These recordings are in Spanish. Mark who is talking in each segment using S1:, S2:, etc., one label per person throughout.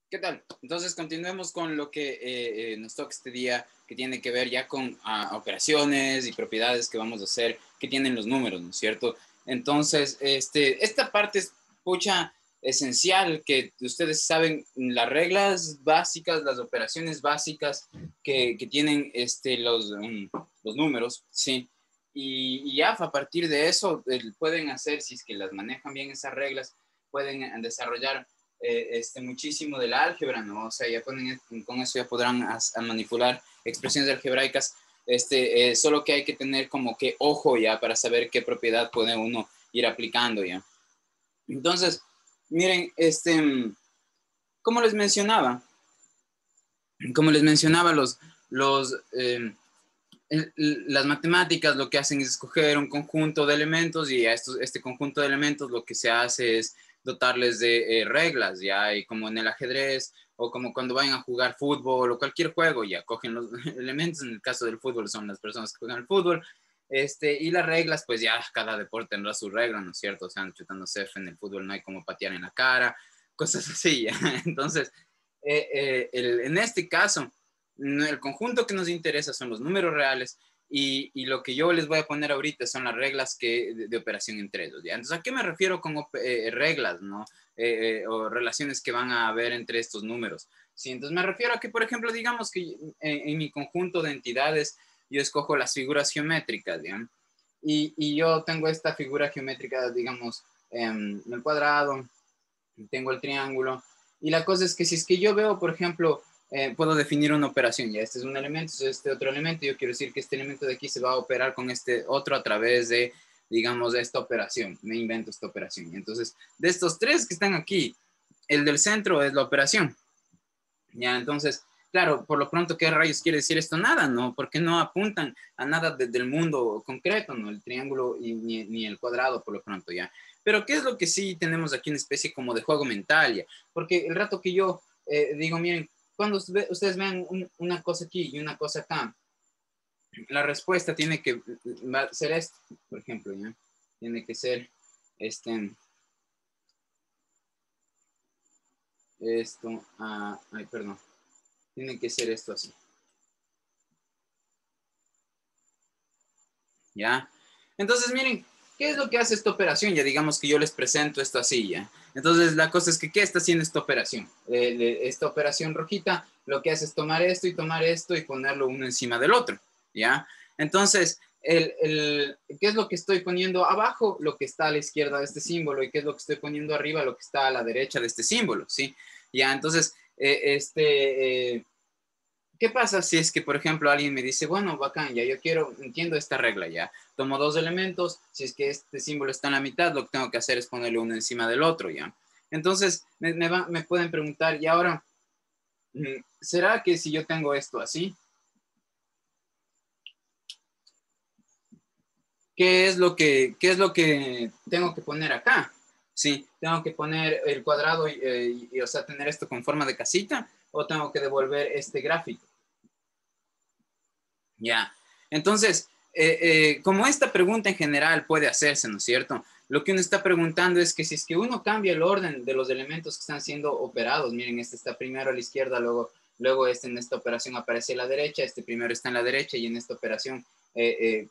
S1: ¿Qué tal? Entonces continuemos con lo que nos toca este día, que tiene que ver ya con operaciones y propiedades que vamos a hacer, que tienen los números, ¿no es cierto? Entonces, esta parte es pucha esencial, que ustedes saben las reglas básicas, las operaciones básicas que tienen los números, ¿sí? Y ya a partir de eso pueden hacer, si es que las manejan bien esas reglas, pueden desarrollar muchísimo de la álgebra, ¿no? O sea, ya con eso ya podrán a manipular expresiones algebraicas, solo que hay que tener como que ojo ya para saber qué propiedad puede uno ir aplicando ya. Entonces, miren, como les mencionaba, las matemáticas lo que hacen es escoger un conjunto de elementos y a este conjunto de elementos lo que se hace es dotarles de reglas, ya, y como en el ajedrez o como cuando vayan a jugar fútbol o cualquier juego, ya cogen los elementos, en el caso del fútbol son las personas que juegan el fútbol, y las reglas, pues ya cada deporte tendrá su regla, ¿no es cierto? O sea, chutando CF en el fútbol no hay como patear en la cara, cosas así, ¿ya? Entonces, en este caso, el conjunto que nos interesa son los números reales y lo que yo les voy a poner ahorita son las reglas de operación entre ellos, ¿ya? Entonces, ¿a qué me refiero con reglas, ¿no? O relaciones que van a haber entre estos números. Sí, entonces me refiero a que, por ejemplo, digamos que en mi conjunto de entidades yo escojo las figuras geométricas, ¿ya? Y yo tengo esta figura geométrica, digamos, el cuadrado, tengo el triángulo, y la cosa es que si es que yo veo, por ejemplo, puedo definir una operación, ya este es un elemento, este otro elemento, yo quiero decir que este elemento de aquí se va a operar con este otro a través de, digamos, de esta operación, me invento esta operación. Entonces, de estos tres que están aquí, el del centro es la operación, ya, entonces, claro, por lo pronto, ¿qué rayos quiere decir esto? Nada, ¿no? Porque no apuntan a nada del mundo concreto, ¿no? El triángulo y ni el cuadrado, por lo pronto, ¿ya? Pero, ¿qué es lo que sí tenemos aquí? Una especie como de juego mental, ¿ya? Porque el rato que yo digo, miren, cuando ustedes vean una cosa aquí y una cosa acá, la respuesta tiene que ser esto, por ejemplo, ¿ya? Tiene que ser ay, perdón, tiene que ser esto así. ¿Ya? Entonces, miren, ¿qué es lo que hace esta operación? Ya digamos que yo les presento esto así, ¿ya? Entonces, la cosa es que, ¿qué está haciendo esta operación? Esta operación rojita lo que hace es tomar esto y ponerlo uno encima del otro, ¿ya? Entonces, ¿qué es lo que estoy poniendo abajo? Lo que está a la izquierda de este símbolo. ¿Y qué es lo que estoy poniendo arriba? Lo que está a la derecha de este símbolo, ¿sí? ¿Ya? Entonces, ¿qué pasa si es que, por ejemplo, alguien me dice, bueno, bacán, ya yo entiendo esta regla ya, tomo dos elementos, si es que este símbolo está en la mitad, lo que tengo que hacer es ponerle uno encima del otro ya? Entonces, me pueden preguntar, y ahora, ¿será que si yo tengo esto así, qué es lo que tengo que poner acá? Sí, tengo que poner el cuadrado o sea, tener esto con forma de casita, o tengo que devolver este gráfico. Ya, entonces, como esta pregunta en general puede hacerse, ¿no es cierto? Lo que uno está preguntando es que si es que uno cambia el orden de los elementos que están siendo operados, miren, este está primero a la izquierda, luego en esta operación aparece a la derecha, este primero está en la derecha y en esta operación, que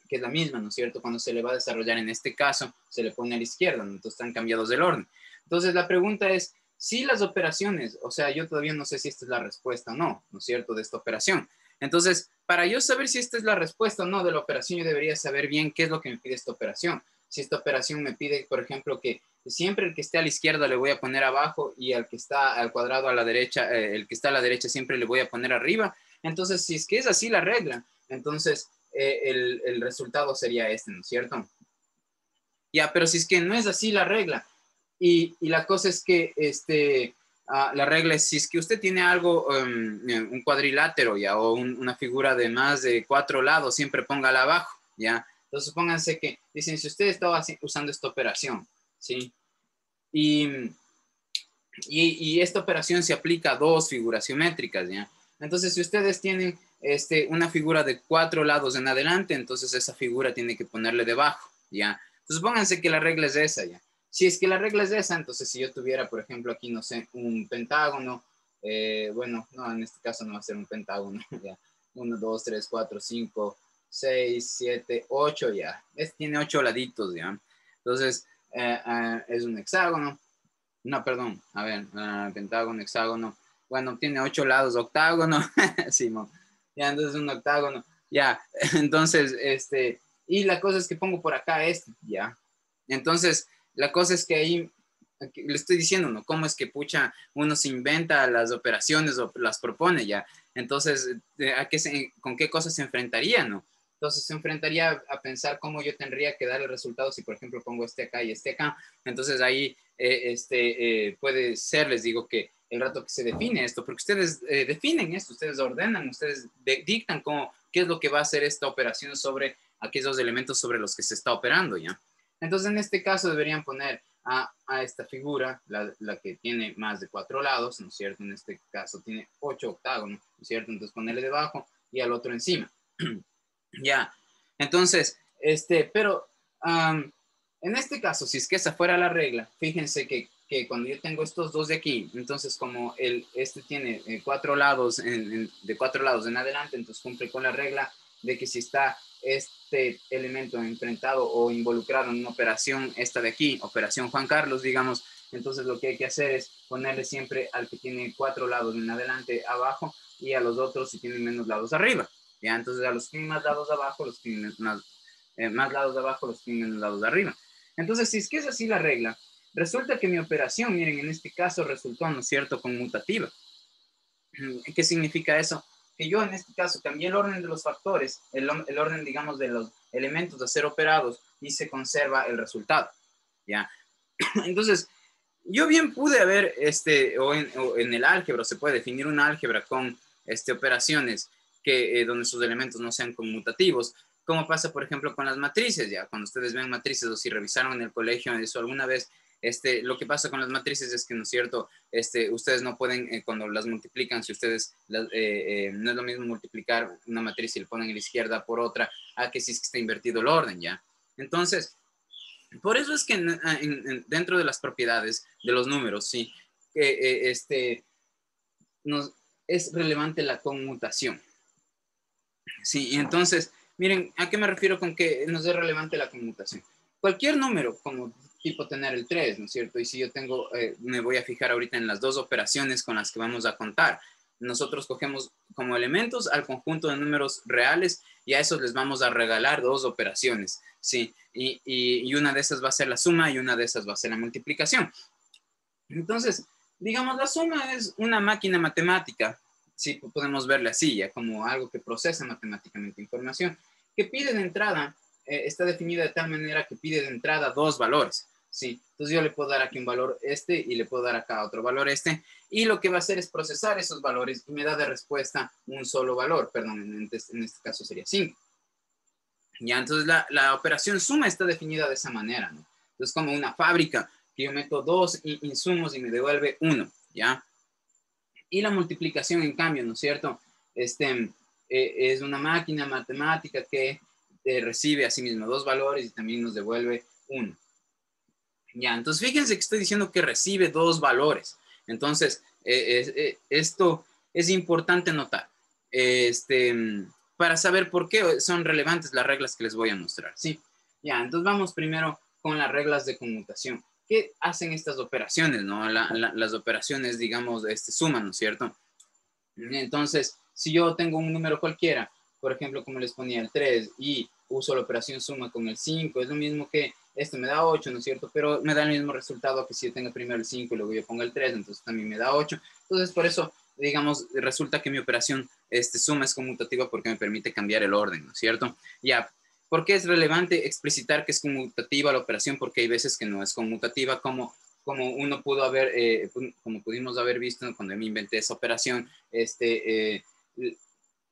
S1: es la misma, ¿no es cierto? Cuando se le va a desarrollar en este caso, se le pone a la izquierda, ¿no? Entonces están cambiados del orden. Entonces la pregunta es, si las operaciones, o sea, yo todavía no sé si esta es la respuesta o no, ¿no es cierto?, de esta operación. Entonces, para yo saber si esta es la respuesta o no de la operación, yo debería saber bien qué es lo que me pide esta operación. Si esta operación me pide, por ejemplo, que siempre el que esté a la izquierda le voy a poner abajo y al que está al cuadrado a la derecha, el que está a la derecha siempre le voy a poner arriba. Entonces, si es que es así la regla, entonces el resultado sería este, ¿no es cierto? Ya, pero si es que no es así la regla y la cosa es que la regla es si es que usted tiene algo, un cuadrilátero ya, o una figura de más de 4 lados, siempre póngala abajo, ya. Entonces pónganse que, dicen, si usted estaba usando esta operación, ¿sí? Y, y esta operación se aplica a dos figuras geométricas, ¿ya? Entonces, si ustedes tienen una figura de 4 lados en adelante, entonces esa figura tiene que ponerle debajo, ¿ya? Entonces pónganse que la regla es esa, ¿ya? Si es que la regla es esa, entonces si yo tuviera, por ejemplo, aquí, no sé, un pentágono, bueno, no, en este caso no va a ser un pentágono, ya. 1, 2, 3, 4, 5, 6, 7, 8, ya. Tiene 8 laditos, ya. Entonces, es un hexágono. No, perdón, a ver, pentágono, hexágono. Bueno, tiene 8 lados, octágono. Simón. Ya, entonces un octágono. Ya, entonces, y la cosa es que pongo por acá ya. Entonces, la cosa es que ahí le estoy diciendo, ¿no? ¿Cómo es que pucha uno se inventa las operaciones o las propone ya? Entonces, ¿con qué cosas se enfrentaría, no? Entonces se enfrentaría a pensar cómo yo tendría que dar el resultado si, por ejemplo, pongo este acá y este acá. Entonces ahí puede ser, les digo, que el rato que se define esto, porque ustedes definen esto, ustedes ordenan, ustedes dictan qué es lo que va a hacer esta operación sobre aquellos elementos sobre los que se está operando, ¿ya? Entonces, en este caso deberían poner a esta figura, la que tiene más de 4 lados, ¿no es cierto? En este caso tiene 8 octágonos, ¿no es cierto? Entonces ponerle debajo y al otro encima. Ya, entonces, pero en este caso, si es que esa fuera la regla, fíjense que cuando yo tengo estos dos de aquí, entonces como este tiene 4 lados, de 4 lados en adelante, entonces cumple con la regla de que si está este elemento enfrentado o involucrado en una operación, esta de aquí, operación Juan Carlos, digamos, entonces lo que hay que hacer es ponerle siempre al que tiene 4 lados en adelante abajo y a los otros si tienen menos lados arriba. ¿Ya? Entonces a los que tienen más lados abajo, los que tienen más lados de abajo, los que tienen menos lados de arriba. Entonces, si es que es así la regla, resulta que mi operación, miren, en este caso resultó, ¿no es cierto?, conmutativa. ¿Qué significa eso? Que yo en este caso cambié el orden de los factores, el orden, digamos, de los elementos a ser operados y se conserva el resultado. ¿Ya? Entonces, yo bien pude haber, o en el álgebra, se puede definir una álgebra con operaciones donde sus elementos no sean conmutativos, como pasa, por ejemplo, con las matrices, ya, cuando ustedes ven matrices o si revisaron en el colegio eso alguna vez, lo que pasa con las matrices es que, ¿no es cierto?, ustedes no pueden, cuando las multiplican, si ustedes, no es lo mismo multiplicar una matriz y le ponen a la izquierda por otra, a que si es que está invertido el orden, ¿ya? Entonces, por eso es que dentro de las propiedades de los números, sí, es relevante la conmutación. Sí, y entonces, miren, ¿a qué me refiero con que nos es relevante la conmutación? Cualquier número, como tipo tener el 3, ¿no es cierto? Y si yo tengo, me voy a fijar ahorita en las dos operaciones con las que vamos a contar. Nosotros cogemos como elementos al conjunto de números reales y a esos les vamos a regalar dos operaciones, ¿sí? Y una de esas va a ser la suma y una de esas va a ser la multiplicación. Entonces, digamos, la suma es una máquina matemática, sí, podemos verle así, ya como algo que procesa matemáticamente información, que pide de entrada, está definida de tal manera que pide de entrada dos valores, sí. Entonces yo le puedo dar aquí un valor y le puedo dar acá otro valor y lo que va a hacer es procesar esos valores y me da de respuesta un solo valor, perdón, en este caso sería 5. Ya, entonces la operación suma está definida de esa manera, ¿no? Entonces como una fábrica, que yo meto dos insumos y me devuelve uno, ¿ya? Y la multiplicación, en cambio, ¿no es cierto? Es una máquina matemática que recibe a sí mismo dos valores y también nos devuelve uno. Ya, entonces fíjense que estoy diciendo que recibe dos valores. Entonces, esto es importante notar. Para saber por qué son relevantes las reglas que les voy a mostrar, ¿sí? Ya, entonces vamos primero con las reglas de conmutación. ¿Qué hacen estas operaciones, no? Las operaciones, digamos, suman, ¿no es cierto? Entonces, si yo tengo un número cualquiera, por ejemplo, como les ponía el 3 y uso la operación suma con el 5, es lo mismo que esto me da 8, ¿no es cierto? Pero me da el mismo resultado que si yo tengo primero el 5 y luego yo pongo el 3, entonces también me da 8. Entonces, por eso, digamos, resulta que mi operación suma es conmutativa porque me permite cambiar el orden, ¿no es cierto? Ya, ¿por qué es relevante explicitar que es conmutativa la operación? Porque hay veces que no es conmutativa, como uno pudo haber, como pudimos haber visto cuando me inventé esa operación,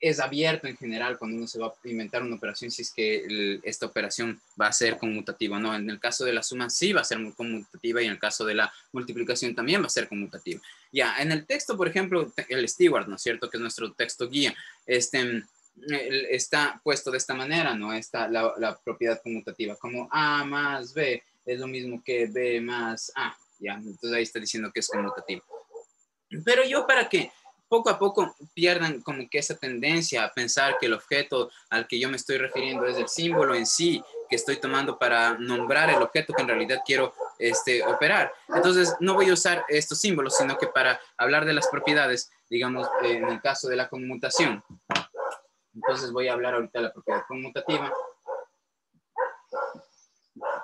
S1: es abierto en general cuando uno se va a inventar una operación si es que esta operación va a ser conmutativa, ¿no? En el caso de la suma sí va a ser conmutativa y en el caso de la multiplicación también va a ser conmutativa. Ya, en el texto, por ejemplo, el Stewart, ¿no es cierto? Que es nuestro texto guía, está puesto de esta manera, ¿no? Está la propiedad conmutativa como A más B es lo mismo que B más A, ya, entonces ahí está diciendo que es conmutativo. Pero yo para que poco a poco pierdan como que esa tendencia a pensar que el objeto al que yo me estoy refiriendo es el símbolo en sí que estoy tomando para nombrar el objeto que en realidad quiero operar. Entonces no voy a usar estos símbolos, sino que para hablar de las propiedades, digamos, en el caso de la conmutación. Entonces voy a hablar ahorita de la propiedad conmutativa.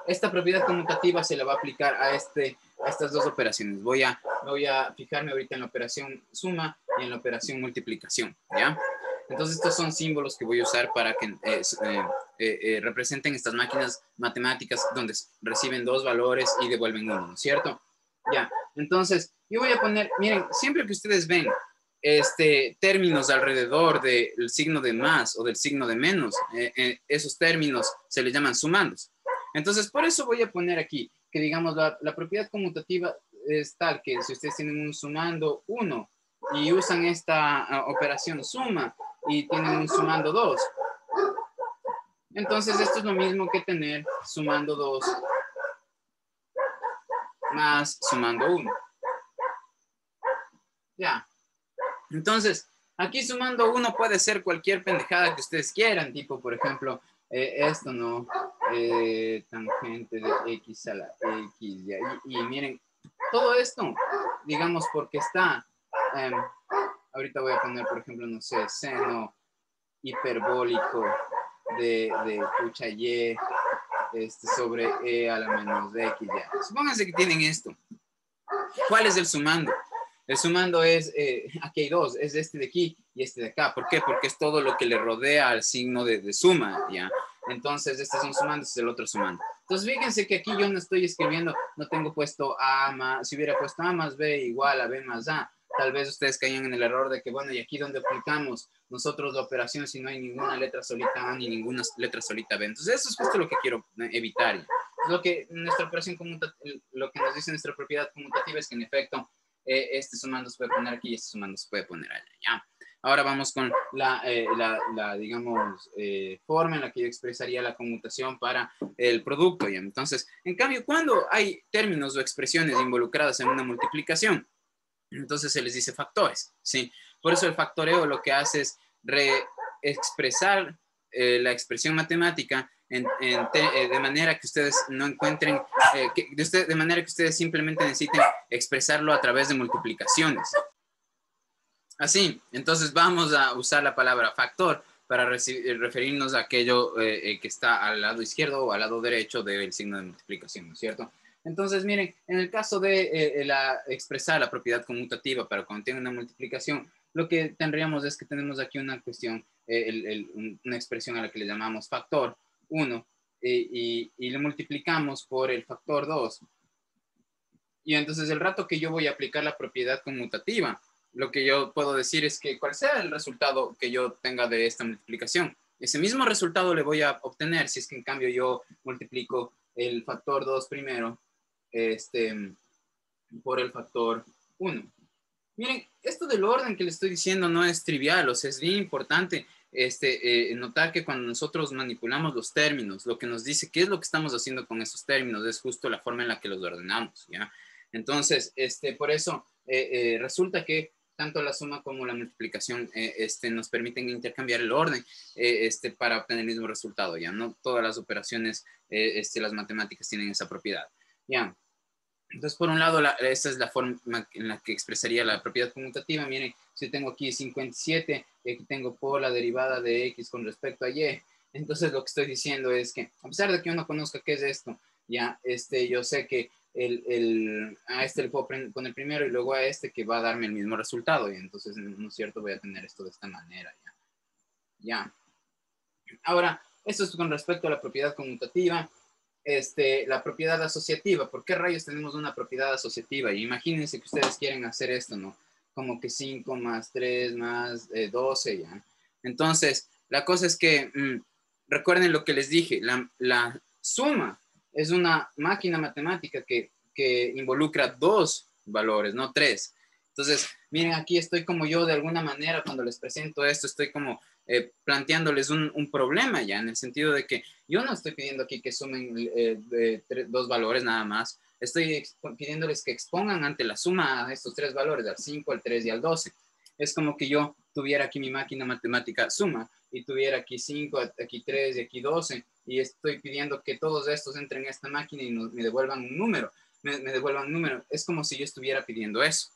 S1: Esta propiedad conmutativa se la va a aplicar a estas dos operaciones. Voy a fijarme ahorita en la operación suma y en la operación multiplicación, ¿ya? Entonces estos son símbolos que voy a usar para que representen estas máquinas matemáticas donde reciben dos valores y devuelven uno, ¿no es cierto? Ya, entonces yo voy a poner, miren, siempre que ustedes ven términos alrededor del signo de más o del signo de menos, esos términos se les llaman sumandos. Entonces, por eso voy a poner aquí que, digamos, la propiedad conmutativa es tal que si ustedes tienen un sumando 1 y usan esta operación suma y tienen un sumando 2, entonces esto es lo mismo que tener sumando 2 más sumando 1. Ya. Entonces, aquí sumando 1 puede ser cualquier pendejada que ustedes quieran, tipo, por ejemplo, esto, ¿no? Tangente de x a la x. Y miren, todo esto, digamos, porque está, ahorita voy a poner, por ejemplo, no sé, seno hiperbólico de pucha y sobre e a la menos x, ya. Supónganse que tienen esto. ¿Cuál es el sumando? El sumando es, aquí hay dos, es este de aquí y este de acá. ¿Por qué? Porque es todo lo que le rodea al signo de suma, ¿ya? Entonces, este es un sumando, este es el otro sumando. Entonces, fíjense que aquí yo no estoy escribiendo, no tengo puesto A más, si hubiera puesto A más B igual a B más A, tal vez ustedes caían en el error de que, bueno, y aquí donde aplicamos nosotros la operación si no hay ninguna letra solita A ni ninguna letra solita B. Entonces, eso es justo lo que quiero evitar. Lo que nuestra operación conmutativa, lo que nos dice nuestra propiedad conmutativa es que en efecto, este sumando se puede poner aquí y este sumando se puede poner allá, ¿ya? Ahora vamos con digamos, forma en la que yo expresaría la conmutación para el producto, ¿ya? Entonces, en cambio, cuando hay términos o expresiones involucradas en una multiplicación, entonces se les dice factores, ¿sí? Por eso el factoreo lo que hace es reexpresar la expresión matemática de manera que ustedes no encuentren, de manera que ustedes simplemente necesiten expresarlo a través de multiplicaciones. Así, entonces vamos a usar la palabra factor para referirnos a aquello que está al lado izquierdo o al lado derecho del signo de multiplicación, ¿no es cierto? Entonces, miren, en el caso de expresar la propiedad conmutativa para cuando tiene una multiplicación, lo que tendríamos es que tenemos aquí una cuestión, una expresión a la que le llamamos factor 1 y le multiplicamos por el factor 2. Y entonces el rato que yo voy a aplicar la propiedad conmutativa, lo que yo puedo decir es que cuál sea el resultado que yo tenga de esta multiplicación. Ese mismo resultado le voy a obtener si es que en cambio yo multiplico el factor 2 primero por el factor 1. Miren, esto del orden que les estoy diciendo no es trivial, o sea, es bien importante notar que cuando nosotros manipulamos los términos, lo que nos dice qué es lo que estamos haciendo con esos términos es justo la forma en la que los ordenamos, ¿ya? Entonces, por eso resulta que tanto la suma como la multiplicación nos permiten intercambiar el orden para obtener el mismo resultado, ¿ya? No todas las operaciones, las matemáticas tienen esa propiedad, ¿ya? Entonces, por un lado, esta es la forma en la que expresaría la propiedad conmutativa. Miren, si tengo aquí 57, y aquí tengo por la derivada de x con respecto a y, entonces lo que estoy diciendo es que, a pesar de que uno conozca qué es esto, ya, yo sé que a le puedo poner primero y luego a que va a darme el mismo resultado, y entonces, ¿no es cierto? Voy a tener esto de esta manera, ya. Ahora, esto es con respecto a la propiedad conmutativa. La propiedad asociativa. ¿Por qué rayos tenemos una propiedad asociativa? Y imagínense que ustedes quieren hacer esto, ¿no? Como que 5 más 3 más 12, ¿ya? Entonces, la cosa es que, recuerden lo que les dije, la suma es una máquina matemática que involucra dos valores, no tres. Entonces, miren, aquí estoy como yo de alguna manera cuando les presento esto, estoy como planteándoles un problema ya, en el sentido de que yo no estoy pidiendo aquí que sumen dos valores nada más, estoy pidiéndoles que expongan ante la suma a estos tres valores, al 5, al 3 y al 12. Es como que yo tuviera aquí mi máquina matemática suma y tuviera aquí 5, aquí 3 y aquí 12 y estoy pidiendo que todos estos entren en esta máquina y me devuelvan un número, me devuelvan un número. Es como si yo estuviera pidiendo eso.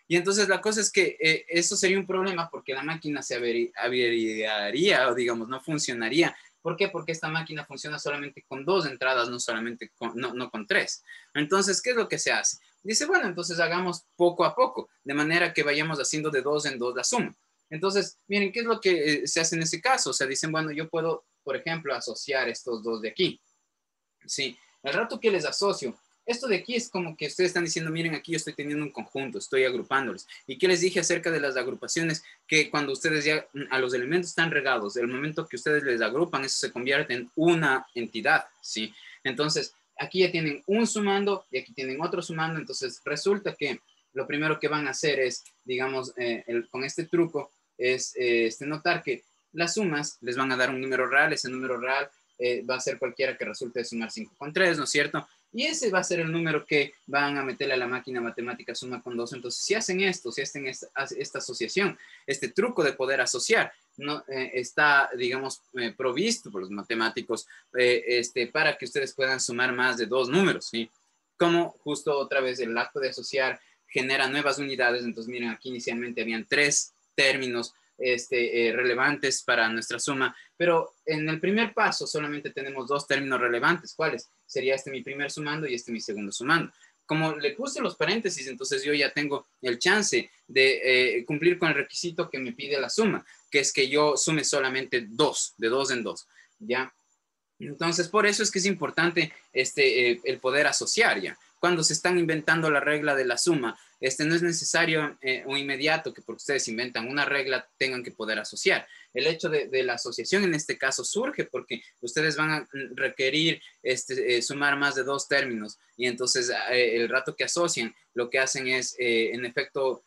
S1: Y entonces la cosa es que eso sería un problema porque la máquina se averiaría o digamos no funcionaría. ¿Por qué? Porque esta máquina funciona solamente con dos entradas, no solamente no con tres. Entonces, ¿qué es lo que se hace? Dice, bueno, entonces hagamos poco a poco, de manera que vayamos haciendo de dos en dos la suma. Entonces, miren, ¿qué es lo que se hace en ese caso? O sea, dicen, bueno, yo puedo, por ejemplo, asociar estos dos de aquí. Sí, al rato que les asocio, esto de aquí es como que ustedes están diciendo, miren, aquí yo estoy teniendo un conjunto, estoy agrupándolos. ¿Y qué les dije acerca de las agrupaciones? Que cuando ustedes ya a los elementos están regados, el momento que ustedes les agrupan, eso se convierte en una entidad, ¿sí? Entonces, aquí ya tienen un sumando y aquí tienen otro sumando, entonces resulta que lo primero que van a hacer es, digamos, con este truco, es notar que las sumas les van a dar un número real, ese número real va a ser cualquiera que resulte de sumar 5 con 3, ¿no es cierto? Y ese va a ser el número que van a meterle a la máquina matemática suma con 2. Entonces, si hacen esto, si hacen esta asociación, este truco de poder asociar, no, está, digamos, provisto por los matemáticos para que ustedes puedan sumar más de dos números, ¿sí? Como justo otra vez el acto de asociar genera nuevas unidades. Entonces, miren, aquí inicialmente habían tres términos relevantes para nuestra suma, pero en el primer paso solamente tenemos dos términos relevantes. ¿Cuáles? Sería este mi primer sumando y este mi segundo sumando. Como le puse los paréntesis, entonces yo ya tengo el chance de cumplir con el requisito que me pide la suma, que es que yo sume solamente dos, de dos en dos, ¿ya? Entonces, por eso es que es importante el poder asociar ya. Cuando se están inventando la regla de la suma, no es necesario o inmediato que porque ustedes inventan una regla tengan que poder asociar. El hecho de la asociación en este caso surge porque ustedes van a requerir sumar más de dos términos y entonces el rato que asocian lo que hacen es en efecto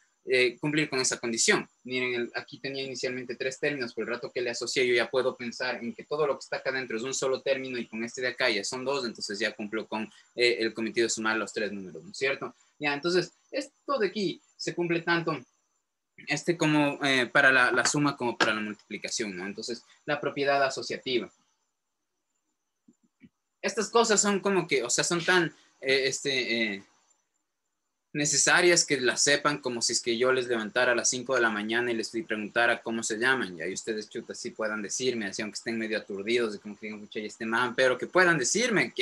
S1: cumplir con esa condición. Miren, aquí tenía inicialmente tres términos, pero el rato que le asocié yo ya puedo pensar en que todo lo que está acá adentro es un solo término y con este de acá ya son dos, entonces ya cumplo con el cometido de sumar los tres números, ¿no es cierto? Ya, entonces, esto de aquí se cumple tanto como para la suma como para la multiplicación, ¿no? Entonces, la propiedad asociativa. Estas cosas son como que, o sea, son tan, necesarias que las sepan como si es que yo les levantara a las 5 de la mañana y les preguntara cómo se llaman, y ahí ustedes chutas sí puedan decirme, así aunque estén medio aturdidos de como que digan, pucha, y este man, pero que puedan decirme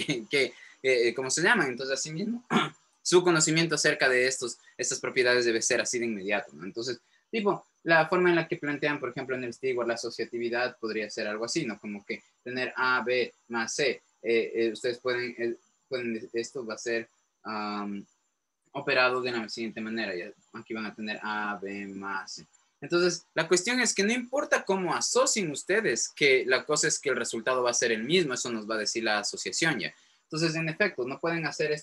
S1: cómo se llaman. Entonces, así mismo, su conocimiento acerca de estas propiedades debe ser así de inmediato, ¿no? Entonces, tipo, la forma en la que plantean, por ejemplo, en el Stewart, la asociatividad podría ser algo así, ¿no? Como que tener A, B más C. Ustedes pueden, esto va a ser operado de la siguiente manera. Ya aquí van a tener A, B más C. Entonces, la cuestión es que no importa cómo asocien ustedes, que la cosa es que el resultado va a ser el mismo, eso nos va a decir la asociación ya. Entonces, en efecto, no pueden hacer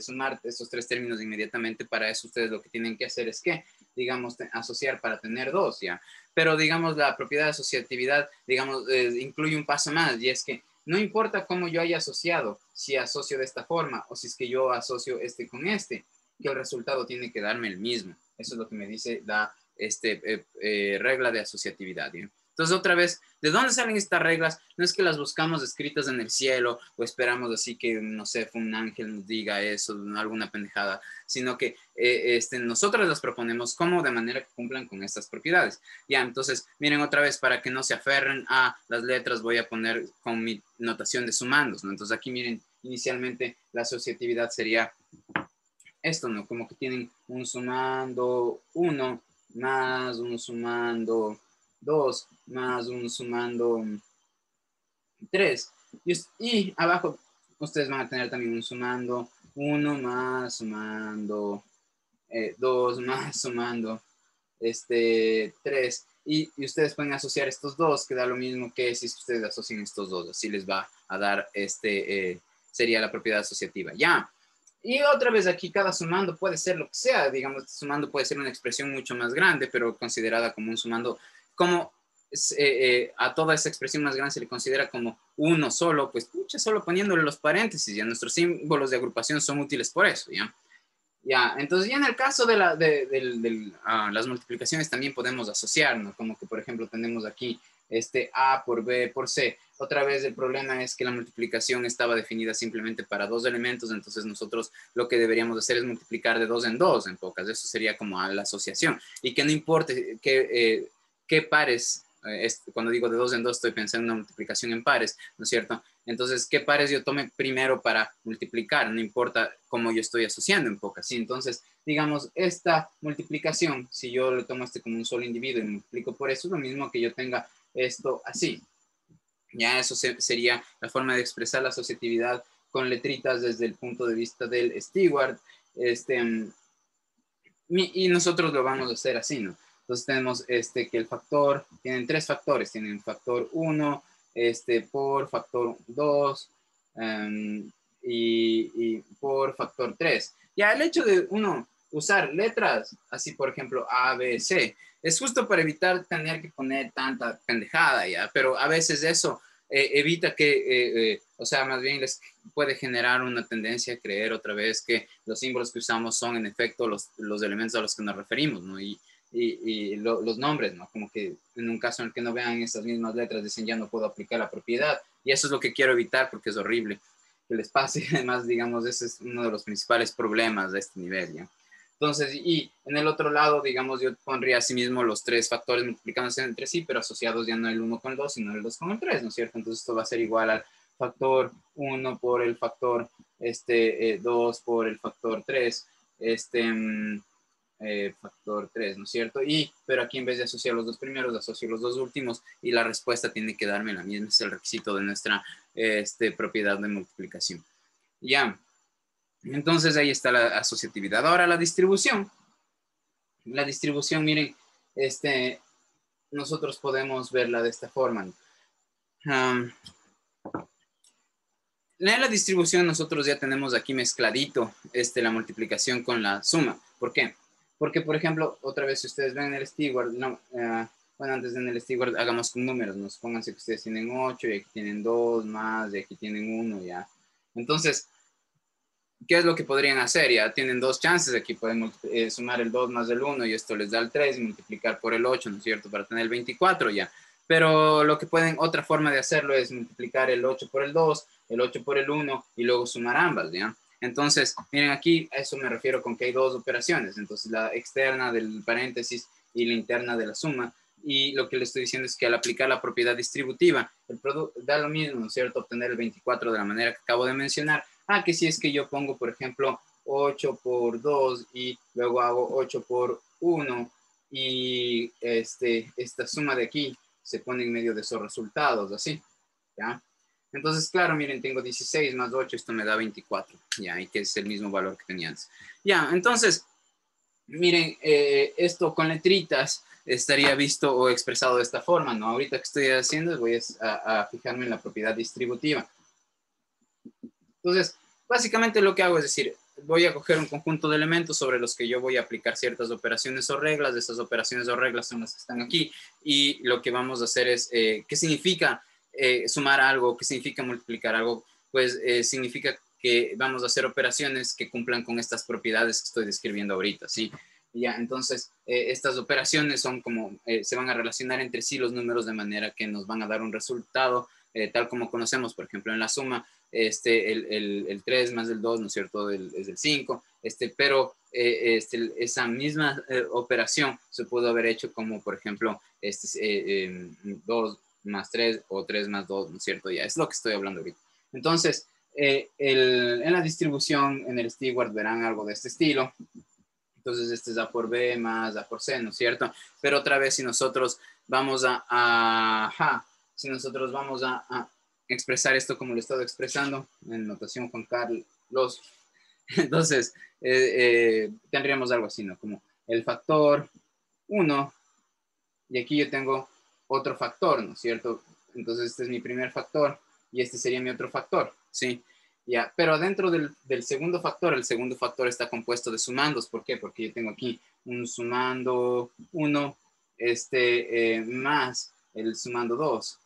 S1: sumar estos tres términos inmediatamente. Para eso ustedes lo que tienen que hacer es que, digamos, asociar para tener dos, ¿ya? Pero, digamos, la propiedad de asociatividad, digamos, incluye un paso más, y es que no importa cómo yo haya asociado, si asocio de esta forma o si es que yo asocio este con este, que el resultado tiene que darme el mismo. Eso es lo que me dice la regla de asociatividad, ¿sí? Entonces, otra vez, ¿de dónde salen estas reglas? No es que las buscamos escritas en el cielo o esperamos así que, no sé, fue un ángel nos diga eso, alguna pendejada, sino que nosotros las proponemos como de manera que cumplan con estas propiedades. Ya, entonces, miren otra vez, para que no se aferren a las letras, voy a poner con mi notación de sumandos, ¿no? Entonces, aquí miren, inicialmente la asociatividad sería esto, ¿no? Como que tienen un sumando 1 más un sumando 2 más un sumando 3. Y abajo ustedes van a tener también un sumando 1 más sumando 2 más sumando 3. Y ustedes pueden asociar estos dos, que da lo mismo que si ustedes asocian estos dos. Así les va a dar sería la propiedad asociativa. Ya. Y otra vez aquí cada sumando puede ser lo que sea, digamos, sumando puede ser una expresión mucho más grande, pero considerada como un sumando, como a toda esa expresión más grande se le considera como uno solo, pues pucha, solo poniéndole los paréntesis, ya nuestros símbolos de agrupación son útiles por eso, ¿ya? Ya, entonces ya en el caso de, las multiplicaciones también podemos asociar, ¿no? Como que, por ejemplo, tenemos aquí A por B por C. Otra vez el problema es que la multiplicación estaba definida simplemente para dos elementos, entonces nosotros lo que deberíamos hacer es multiplicar de dos en dos, en pocas. Eso sería como a la asociación. Y que no importe qué pares, cuando digo de dos en dos estoy pensando en una multiplicación en pares, ¿no es cierto? Entonces, ¿qué pares yo tome primero para multiplicar? No importa cómo yo estoy asociando en pocas. ¿Sí? Entonces, digamos, esta multiplicación, si yo lo tomo como un solo individuo y multiplico por eso, es lo mismo que yo tenga esto así. Ya eso sería la forma de expresar la asociatividad con letritas desde el punto de vista del Stewart. Y nosotros lo vamos a hacer así, ¿no? Entonces tenemos que el factor, tienen tres factores, tienen factor 1, por factor 2 y por factor 3. Ya el hecho de uno usar letras, así por ejemplo A, B, C, es justo para evitar tener que poner tanta pendejada, ¿ya? Pero a veces eso evita que, o sea, más bien les puede generar una tendencia a creer otra vez que los símbolos que usamos son en efecto los elementos a los que nos referimos, ¿no? Y los nombres, ¿no? Como que en un caso en el que no vean esas mismas letras dicen ya no puedo aplicar la propiedad. Y eso es lo que quiero evitar porque es horrible que les pase. Además, digamos, ese es uno de los principales problemas de este nivel, ¿ya? Entonces, y en el otro lado, digamos, yo pondría asimismo los tres factores multiplicándose entre sí, pero asociados ya no el 1 con el 2, sino el 2 con el 3, ¿no es cierto? Entonces, esto va a ser igual al factor 1 por el factor 2 por el factor 3, factor 3, ¿no es cierto? Pero aquí en vez de asociar los dos primeros, asocio los dos últimos y la respuesta tiene que darme la misma, es el requisito de nuestra propiedad de multiplicación. Ya, entonces ahí está la asociatividad. Ahora la distribución. La distribución, miren, nosotros podemos verla de esta forma. En la distribución nosotros ya tenemos aquí mezcladito la multiplicación con la suma. ¿Por qué? Porque, por ejemplo, otra vez, si ustedes ven en el Stewart, bueno, antes de en el Stewart, hagamos con números, nos pónganse que ustedes tienen 8 y aquí tienen 2 más, y aquí tienen 1, ya. Entonces, ¿qué es lo que podrían hacer? Ya tienen dos chances, aquí pueden sumar el 2 más el 1 y esto les da el 3 y multiplicar por el 8, ¿no es cierto? Para tener el 24 ya. Pero lo que otra forma de hacerlo es multiplicar el 8 por el 2, el 8 por el 1 y luego sumar ambas, ¿ya? Entonces, miren aquí, a eso me refiero con que hay dos operaciones. Entonces, la externa del paréntesis y la interna de la suma. Y lo que le estoy diciendo es que al aplicar la propiedad distributiva, el producto da lo mismo, ¿no es cierto? Obtener el 24 de la manera que acabo de mencionar. Que si es que yo pongo, por ejemplo, 8 por 2 y luego hago 8 por 1 y esta suma de aquí se pone en medio de esos resultados, así, ¿ya? Entonces, claro, miren, tengo 16 más 8, esto me da 24, ¿ya? Y que es el mismo valor que tenía antes. Ya, entonces, miren, esto con letritas estaría visto o expresado de esta forma, ¿no? Ahorita que estoy haciendo voy a fijarme en la propiedad distributiva. Entonces, básicamente lo que hago es decir, voy a coger un conjunto de elementos sobre los que yo voy a aplicar ciertas operaciones o reglas. De esas operaciones o reglas son las que están aquí. Y lo que vamos a hacer es, ¿qué significa sumar algo? ¿Qué significa multiplicar algo? Pues significa que vamos a hacer operaciones que cumplan con estas propiedades que estoy describiendo ahorita, ¿sí? Ya, entonces, estas operaciones son como, se van a relacionar entre sí los números de manera que nos van a dar un resultado, tal como conocemos, por ejemplo, en la suma, el 3 más el 2, ¿no es cierto? Es el 5, pero esa misma operación se pudo haber hecho como, por ejemplo, 2 más 3 o 3 más 2, ¿no es cierto? Ya es lo que estoy hablando ahorita. Entonces, en la distribución, en el Stewart verán algo de este estilo. Entonces, este es A por B más A por C, ¿no es cierto? Pero otra vez, si nosotros vamos si nosotros vamos a expresar esto como lo he estado expresando en notación Juan Carlos, entonces tendríamos algo así, ¿no? Como el factor 1 y aquí yo tengo otro factor, ¿no es cierto? Entonces este es mi primer factor y este sería mi otro factor, ¿sí? Ya, pero dentro del segundo factor, el segundo factor está compuesto de sumandos. ¿Por qué? Porque yo tengo aquí un sumando 1 más el sumando 2.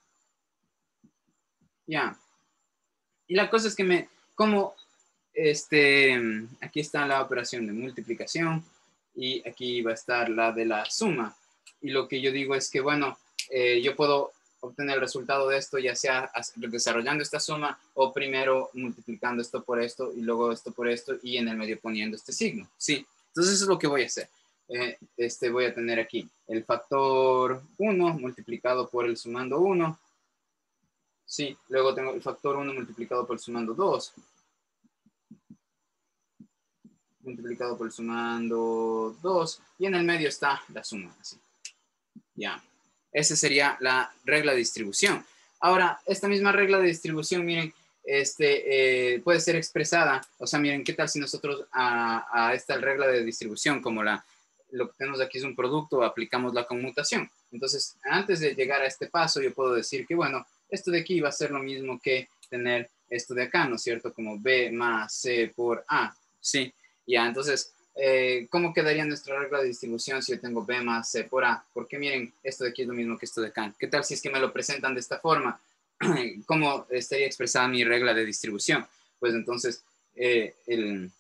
S1: Ya. Y la cosa es que como aquí está la operación de multiplicación y aquí va a estar la de la suma. Y lo que yo digo es que, bueno, yo puedo obtener el resultado de esto, ya sea desarrollando esta suma o primero multiplicando esto por esto y luego esto por esto y en el medio poniendo este signo. Sí, entonces eso es lo que voy a hacer. Voy a tener aquí el factor 1 multiplicado por el sumando 1. Sí, luego tengo el factor 1 multiplicado por el sumando 2. Multiplicado por el sumando 2. Y en el medio está la suma. Así. Ya. Esa sería la regla de distribución. Ahora, esta misma regla de distribución, miren, puede ser expresada. O sea, miren, ¿qué tal si nosotros a esta regla de distribución, como lo que tenemos aquí es un producto, aplicamos la conmutación? Entonces, antes de llegar a este paso, yo puedo decir que, bueno, esto de aquí va a ser lo mismo que tener esto de acá, ¿no es cierto? Como B más C por A, ¿sí? Ya, entonces, ¿cómo quedaría nuestra regla de distribución si yo tengo B más C por A? Porque miren, esto de aquí es lo mismo que esto de acá. ¿Qué tal si es que me lo presentan de esta forma? ¿Cómo estaría expresada mi regla de distribución? Pues entonces, en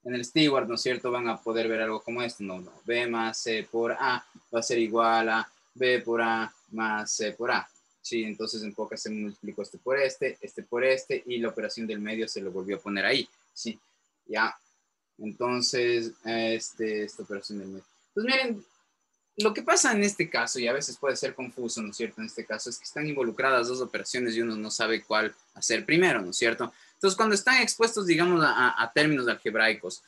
S1: el Steward, ¿no es cierto? Van a poder ver algo como esto. No, B más C por A va a ser igual a B por A más C por A. Sí, entonces en pocas se multiplicó este por este, y la operación del medio se lo volvió a poner ahí. Sí, ya. Entonces, esta operación del medio. Pues miren, lo que pasa en este caso, y a veces puede ser confuso, ¿no es cierto? En este caso, es que están involucradas dos operaciones y uno no sabe cuál hacer primero, ¿no es cierto? Entonces, cuando están expuestos, digamos, a términos algebraicos,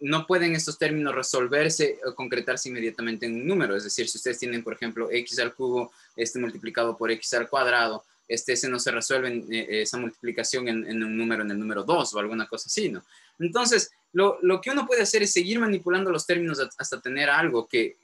S1: no pueden estos términos resolverse o concretarse inmediatamente en un número. Es decir, si ustedes tienen, por ejemplo, x al cubo multiplicado por x al cuadrado, ese no se resuelve esa multiplicación en un número, en el número 2 o alguna cosa así, ¿no? Entonces, lo que uno puede hacer es seguir manipulando los términos hasta tener algo que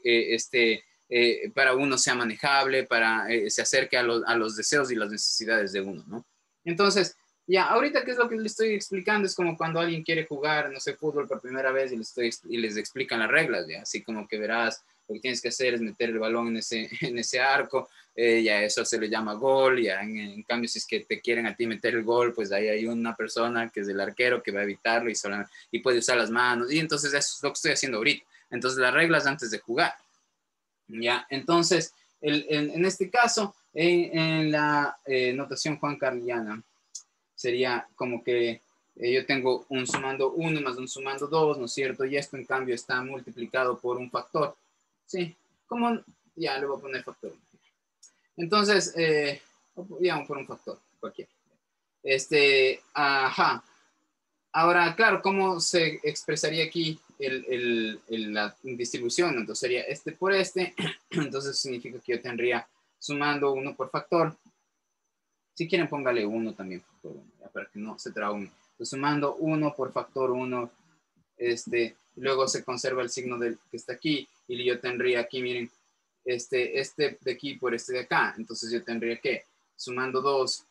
S1: para uno sea manejable, para se acerque a los deseos y las necesidades de uno, ¿no? Entonces, ya, ahorita qué es lo que les estoy explicando, es como cuando alguien quiere jugar, no sé, fútbol por primera vez y les explican las reglas, ya, así como que verás, lo que tienes que hacer es meter el balón en ese arco, ya eso se le llama gol, ya en cambio si es que te quieren a ti meter el gol, pues ahí hay una persona que es el arquero que va a evitarlo y puede usar las manos, y entonces eso es lo que estoy haciendo ahorita. Entonces las reglas antes de jugar, ya, entonces en este caso, en la notación juancarliana, sería como que yo tengo un sumando 1 más un sumando 2, ¿no es cierto? Y esto en cambio está multiplicado por un factor, ¿sí? Como, ya le voy a poner factor. Entonces, digamos por un factor, cualquiera. Ajá. Ahora, claro, ¿cómo se expresaría aquí la distribución? Entonces sería este por este, entonces significa que yo tendría sumando 1 por factor. Si quieren, póngale 1 también, factor 1, ya, para que no se traume. Entonces, sumando 1 por factor 1, luego se conserva el signo que está aquí, y yo tendría aquí, miren, este de aquí por este de acá. Entonces, yo tendría que, sumando 2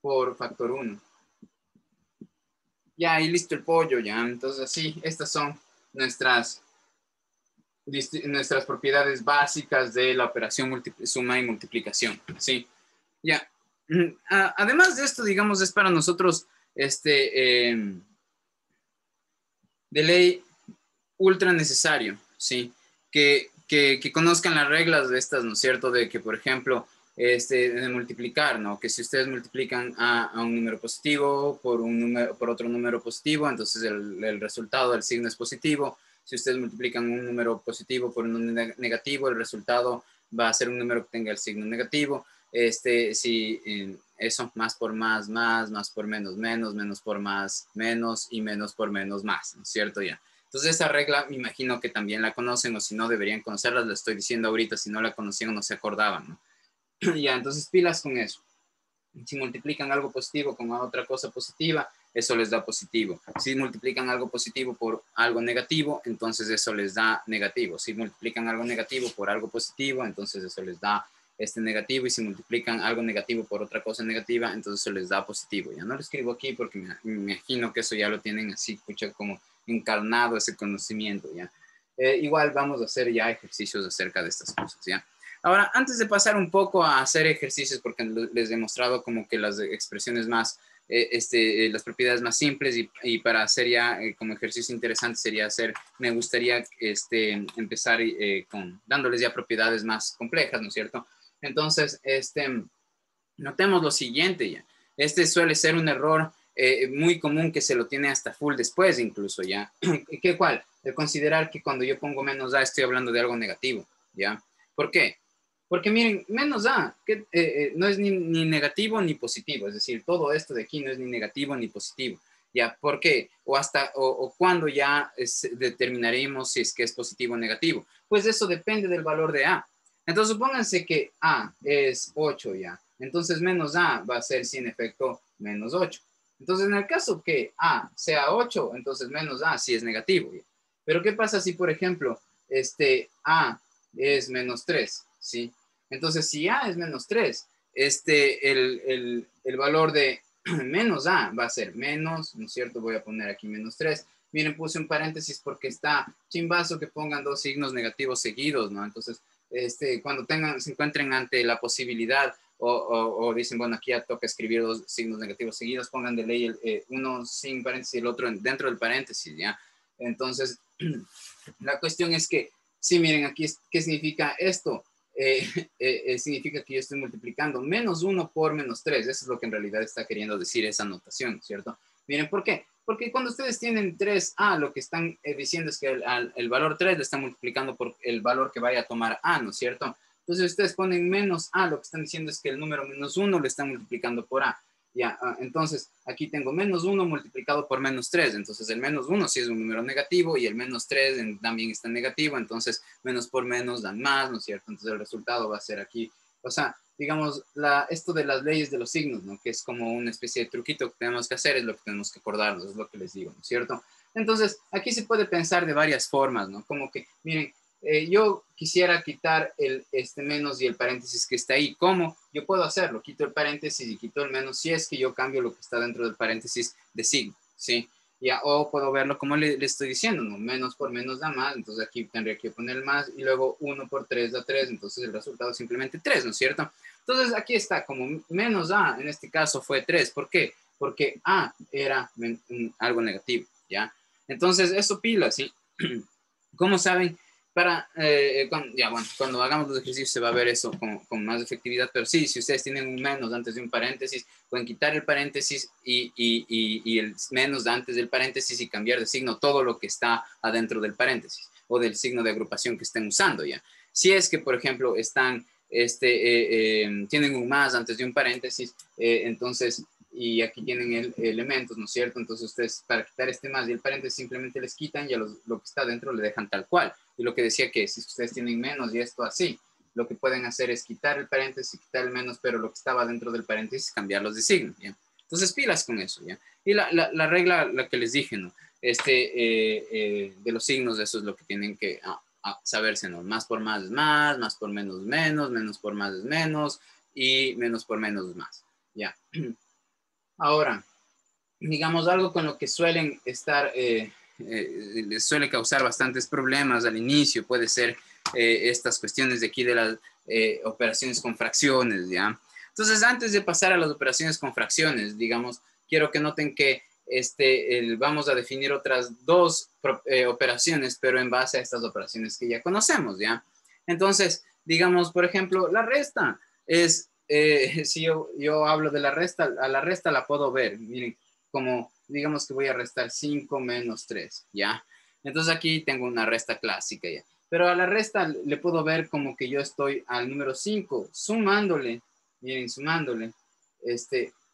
S1: por factor 1. Ya, y listo el pollo, ya. Entonces, así, estas son nuestras propiedades básicas de la operación suma y multiplicación, ¿sí? Ya. Además de esto, digamos, es para nosotros de ley ultra necesario, ¿sí? Que conozcan las reglas de estas, ¿no es cierto? De que, por ejemplo, de multiplicar, ¿no? Que si ustedes multiplican a un número positivo por otro número positivo, entonces el resultado del signo es positivo. Si ustedes multiplican un número positivo por un negativo, el resultado va a ser un número que tenga el signo negativo. Si eso, más por más por menos, menos por más, menos, y menos por menos, más, ¿no es cierto? Ya. Entonces esa regla me imagino que también la conocen, o si no deberían conocerla, la estoy diciendo ahorita, si no la conocían o no se acordaban, ¿no? Ya, entonces pilas con eso. Si multiplican algo positivo con otra cosa positiva, eso les da positivo. Si multiplican algo positivo por algo negativo, entonces eso les da negativo. Si multiplican algo negativo por algo positivo, entonces eso les da negativo. Y si multiplican algo negativo por otra cosa negativa, entonces eso les da positivo. Ya no lo escribo aquí porque me imagino que eso ya lo tienen así, escucha, como encarnado ese conocimiento, ¿ya? Igual vamos a hacer ya ejercicios acerca de estas cosas, ¿ya? Ahora, antes de pasar un poco a hacer ejercicios, porque les he mostrado como que las expresiones más, las propiedades más simples y para hacer ya como ejercicio interesante sería hacer, me gustaría empezar dándoles ya propiedades más complejas, ¿no es cierto? Entonces, notemos lo siguiente ya. Este suele ser un error muy común que se lo tiene hasta full después incluso, ¿ya? ¿Qué cuál? De considerar que cuando yo pongo menos A estoy hablando de algo negativo, ¿ya? ¿Por qué? Porque miren, menos A que, no es ni negativo ni positivo, es decir, todo esto de aquí no es ni negativo ni positivo, ¿ya? ¿Por qué? O cuándo ya determinaremos si es que es positivo o negativo. Pues eso depende del valor de A. Entonces, supónganse que A es 8 ya. Entonces, menos A va a ser, sí, en efecto, menos 8. Entonces, en el caso que A sea 8, entonces menos A sí es negativo, ¿ya? Pero, ¿qué pasa si, por ejemplo, A es menos 3, ¿sí? Entonces, si A es menos 3, el valor de menos A va a ser menos, ¿no es cierto? Voy a poner aquí menos 3. Miren, puse un paréntesis porque está chimbazo que pongan dos signos negativos seguidos, ¿no? Entonces, cuando se encuentren ante la posibilidad o dicen, bueno, aquí ya toca escribir dos signos negativos seguidos, pongan de ley uno sin paréntesis y el otro dentro del paréntesis, ¿ya? Entonces, la cuestión es que, sí, miren, aquí, ¿qué significa esto? Significa que yo estoy multiplicando menos 1 por menos 3. Eso es lo que en realidad está queriendo decir esa notación, ¿cierto? Miren, ¿por qué? Porque cuando ustedes tienen 3A, lo que están diciendo es que el valor 3 le están multiplicando por el valor que vaya a tomar A, ¿no es cierto? Entonces ustedes ponen menos A, lo que están diciendo es que el número menos 1 le están multiplicando por A. Ya, entonces aquí tengo menos 1 multiplicado por menos 3, entonces el menos 1 sí es un número negativo y el menos 3 también está negativo, entonces menos por menos dan más, ¿no es cierto? Entonces el resultado va a ser aquí, o sea, digamos, esto de las leyes de los signos, ¿no? Que es como una especie de truquito que tenemos que hacer, es lo que tenemos que acordarnos, es lo que les digo, ¿no es cierto? Entonces, aquí se puede pensar de varias formas, ¿no? Como que, miren, yo quisiera quitar este menos y el paréntesis que está ahí. ¿Cómo? Yo puedo hacerlo. Quito el paréntesis y quito el menos si es que yo cambio lo que está dentro del paréntesis de signo, ¿sí? Ya, o puedo verlo como le estoy diciendo, ¿no? Menos por menos da más, entonces aquí tendría que poner el más y luego 1 por 3 da 3, entonces el resultado es simplemente 3, ¿no es cierto? Entonces aquí está, como menos A en este caso fue 3. ¿Por qué? Porque A era algo negativo, ¿ya? Entonces eso pila, ¿sí? ¿Cómo saben? Cuando hagamos los ejercicios se va a ver eso con más efectividad, pero sí, si ustedes tienen un menos antes de un paréntesis, pueden quitar el paréntesis y el menos antes del paréntesis y cambiar de signo todo lo que está adentro del paréntesis o del signo de agrupación que estén usando ya. Si es que, por ejemplo, tienen un más antes de un paréntesis, entonces, y aquí tienen elementos, ¿no es cierto? Entonces ustedes para quitar este más y el paréntesis simplemente les quitan y a lo que está dentro le dejan tal cual. Y lo que decía que si ustedes tienen menos y esto así, lo que pueden hacer es quitar el paréntesis, quitar el menos, pero lo que estaba dentro del paréntesis cambiarlos de signo, ¿ya? Entonces pilas con eso, ¿ya? Y la regla, la que les dije, ¿no? De los signos, eso es lo que tienen que saberse, ¿no? Más por más es más por menos es menos, menos por más es menos y menos por menos es más, ¿ya? Ahora, digamos algo con lo que suelen estar, les suele causar bastantes problemas al inicio, puede ser estas cuestiones de aquí de las operaciones con fracciones, ¿ya? Entonces, antes de pasar a las operaciones con fracciones, digamos, quiero que noten que vamos a definir otras dos operaciones, pero en base a estas operaciones que ya conocemos, ¿ya? Entonces, digamos, por ejemplo, la resta es, si yo hablo de la resta, a la resta la puedo ver, miren, como digamos que voy a restar 5 menos 3, ¿ya? Entonces aquí tengo una resta clásica, ¿ya? Pero a la resta le puedo ver como que yo estoy al número 5, sumándole, miren, sumándole,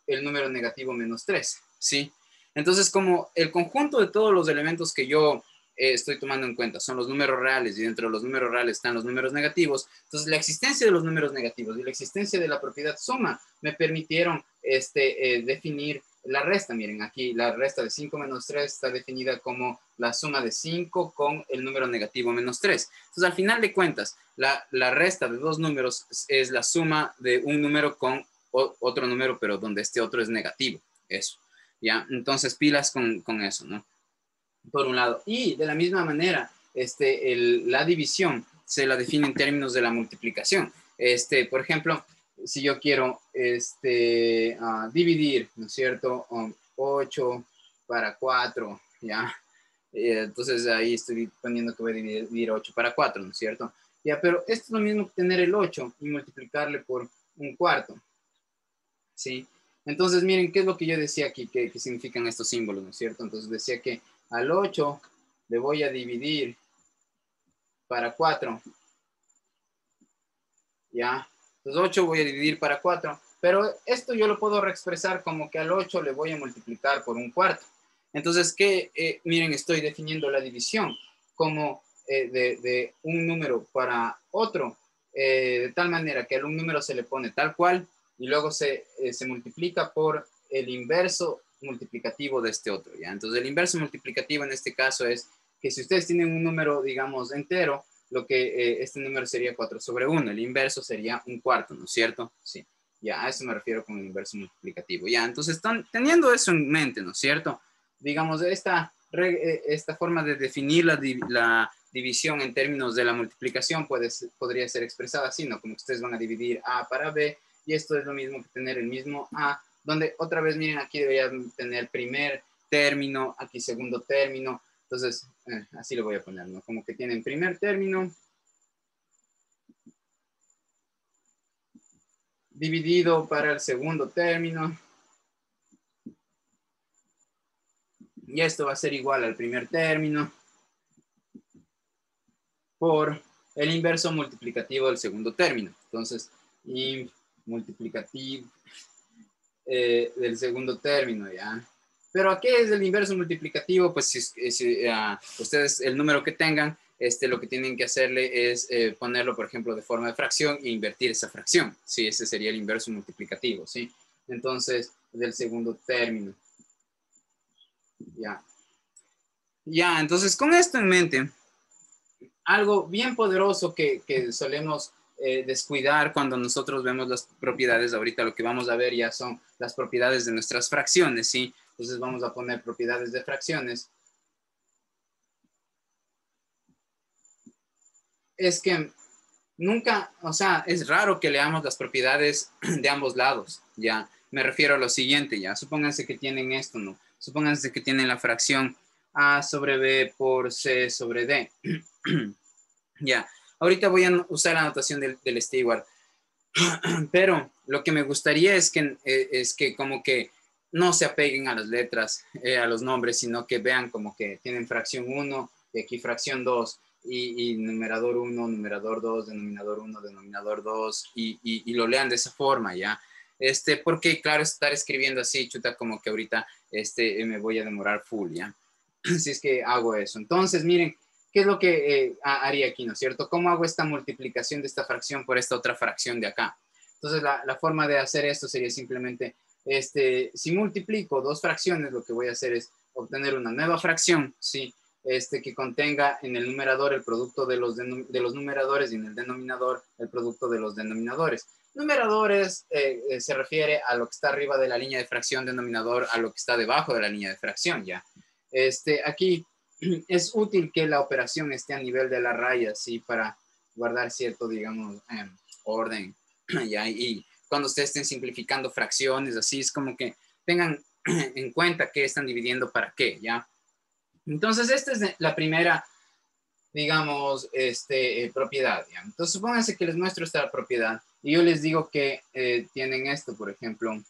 S1: el número negativo menos 3, ¿sí? Entonces, como el conjunto de todos los elementos que yo estoy tomando en cuenta son los números reales y dentro de los números reales están los números negativos, entonces la existencia de los números negativos y la existencia de la propiedad suma me permitieron definir la resta. Miren, aquí la resta de 5 menos 3 está definida como la suma de 5 con el número negativo menos 3. Entonces, al final de cuentas, la resta de dos números es la suma de un número con otro número, pero donde este otro es negativo. Eso. ¿Ya? Entonces, pilas con eso, ¿no? por un lado. Y de la misma manera, la división se la define en términos de la multiplicación. Por ejemplo, si yo quiero dividir, ¿no es cierto? 8 para 4, ¿ya? Entonces ahí estoy poniendo que voy a dividir 8 para 4, ¿no es cierto? Ya, pero esto es lo mismo que tener el 8 y multiplicarle por un cuarto, ¿sí? Entonces, miren, ¿qué es lo que yo decía aquí? ¿Qué significan estos símbolos, ¿no es cierto? Entonces decía que al 8 le voy a dividir para 4, ¿ya? Entonces 8 voy a dividir para 4, pero esto yo lo puedo reexpresar como que al 8 le voy a multiplicar por un cuarto. Entonces, miren, estoy definiendo la división como de un número para otro, de tal manera que a un número se le pone tal cual y luego se multiplica por el inverso multiplicativo de este otro, ¿ya? Entonces, el inverso multiplicativo en este caso es que si ustedes tienen un número, digamos, entero, lo que este número sería 4 sobre 1. El inverso sería un cuarto, ¿no es cierto? Sí, ya a eso me refiero con el inverso multiplicativo. Ya, entonces están teniendo eso en mente, ¿no es cierto? Digamos, esta forma de definir la división en términos de la multiplicación podría ser expresada así, ¿no? Como que ustedes van a dividir A para B, y esto es lo mismo que tener el mismo A, donde otra vez, miren, aquí deberían tener primer término, aquí segundo término. Entonces, así lo voy a poner, ¿no? Como que tienen primer término dividido para el segundo término. Y esto va a ser igual al primer término por el inverso multiplicativo del segundo término. Entonces, y multiplicativo del segundo término, ¿ya? Pero ¿a qué es el inverso multiplicativo? Pues si ustedes el número que tengan, lo que tienen que hacerle es ponerlo, por ejemplo, de forma de fracción e invertir esa fracción. Sí, ese sería el inverso multiplicativo, ¿sí? Entonces, del segundo término. Ya. Ya, entonces con esto en mente, algo bien poderoso que solemos descuidar cuando nosotros vemos las propiedades, ahorita lo que vamos a ver ya son las propiedades de nuestras fracciones, ¿sí? Entonces vamos a poner propiedades de fracciones. Es que nunca, o sea, es raro que leamos las propiedades de ambos lados, ¿ya? Me refiero a lo siguiente, ¿ya? Supónganse que tienen esto, ¿no? Supónganse que tienen la fracción A sobre B por C sobre D. Ya, ahorita voy a usar la notación del Stewart, pero lo que me gustaría es que como que no se apeguen a las letras, a los nombres, sino que vean como que tienen fracción 1 y aquí fracción 2 y numerador 1, numerador 2, denominador 1, denominador 2 y lo lean de esa forma, ¿ya? Porque claro, estar escribiendo así, chuta, como que ahorita me voy a demorar full, ¿ya? Si es que hago eso. Entonces, miren, ¿qué es lo que haría aquí, no es cierto? ¿Cómo hago esta multiplicación de esta fracción por esta otra fracción de acá? Entonces, la forma de hacer esto sería simplemente, si multiplico dos fracciones, lo que voy a hacer es obtener una nueva fracción, ¿sí? Que contenga en el numerador el producto de los numeradores y en el denominador el producto de los denominadores. Numeradores se refiere a lo que está arriba de la línea de fracción, denominador a lo que está debajo de la línea de fracción, ¿ya? Aquí es útil que la operación esté a nivel de la raya, ¿sí? Para guardar cierto, digamos, orden, ¿ya? Y cuando ustedes estén simplificando fracciones, así es como que tengan en cuenta qué están dividiendo para qué, ¿ya? Entonces, esta es la primera, digamos, propiedad, ¿ya? Entonces, supónganse que les muestro esta propiedad y yo les digo que tienen esto, por ejemplo.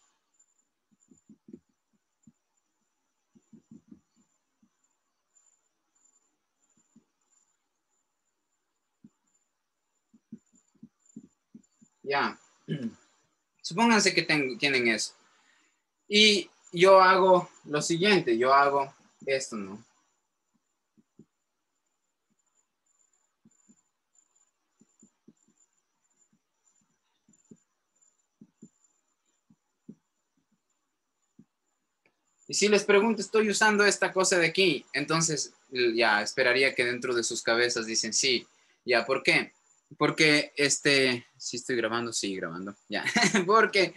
S1: Ya, supónganse que tienen eso. Y yo hago lo siguiente, yo hago esto, ¿no? Y si les pregunto, estoy usando esta cosa de aquí, entonces ya esperaría que dentro de sus cabezas dicen sí, ya, ¿por qué? Porque si estoy grabando, sí, grabando, ya, porque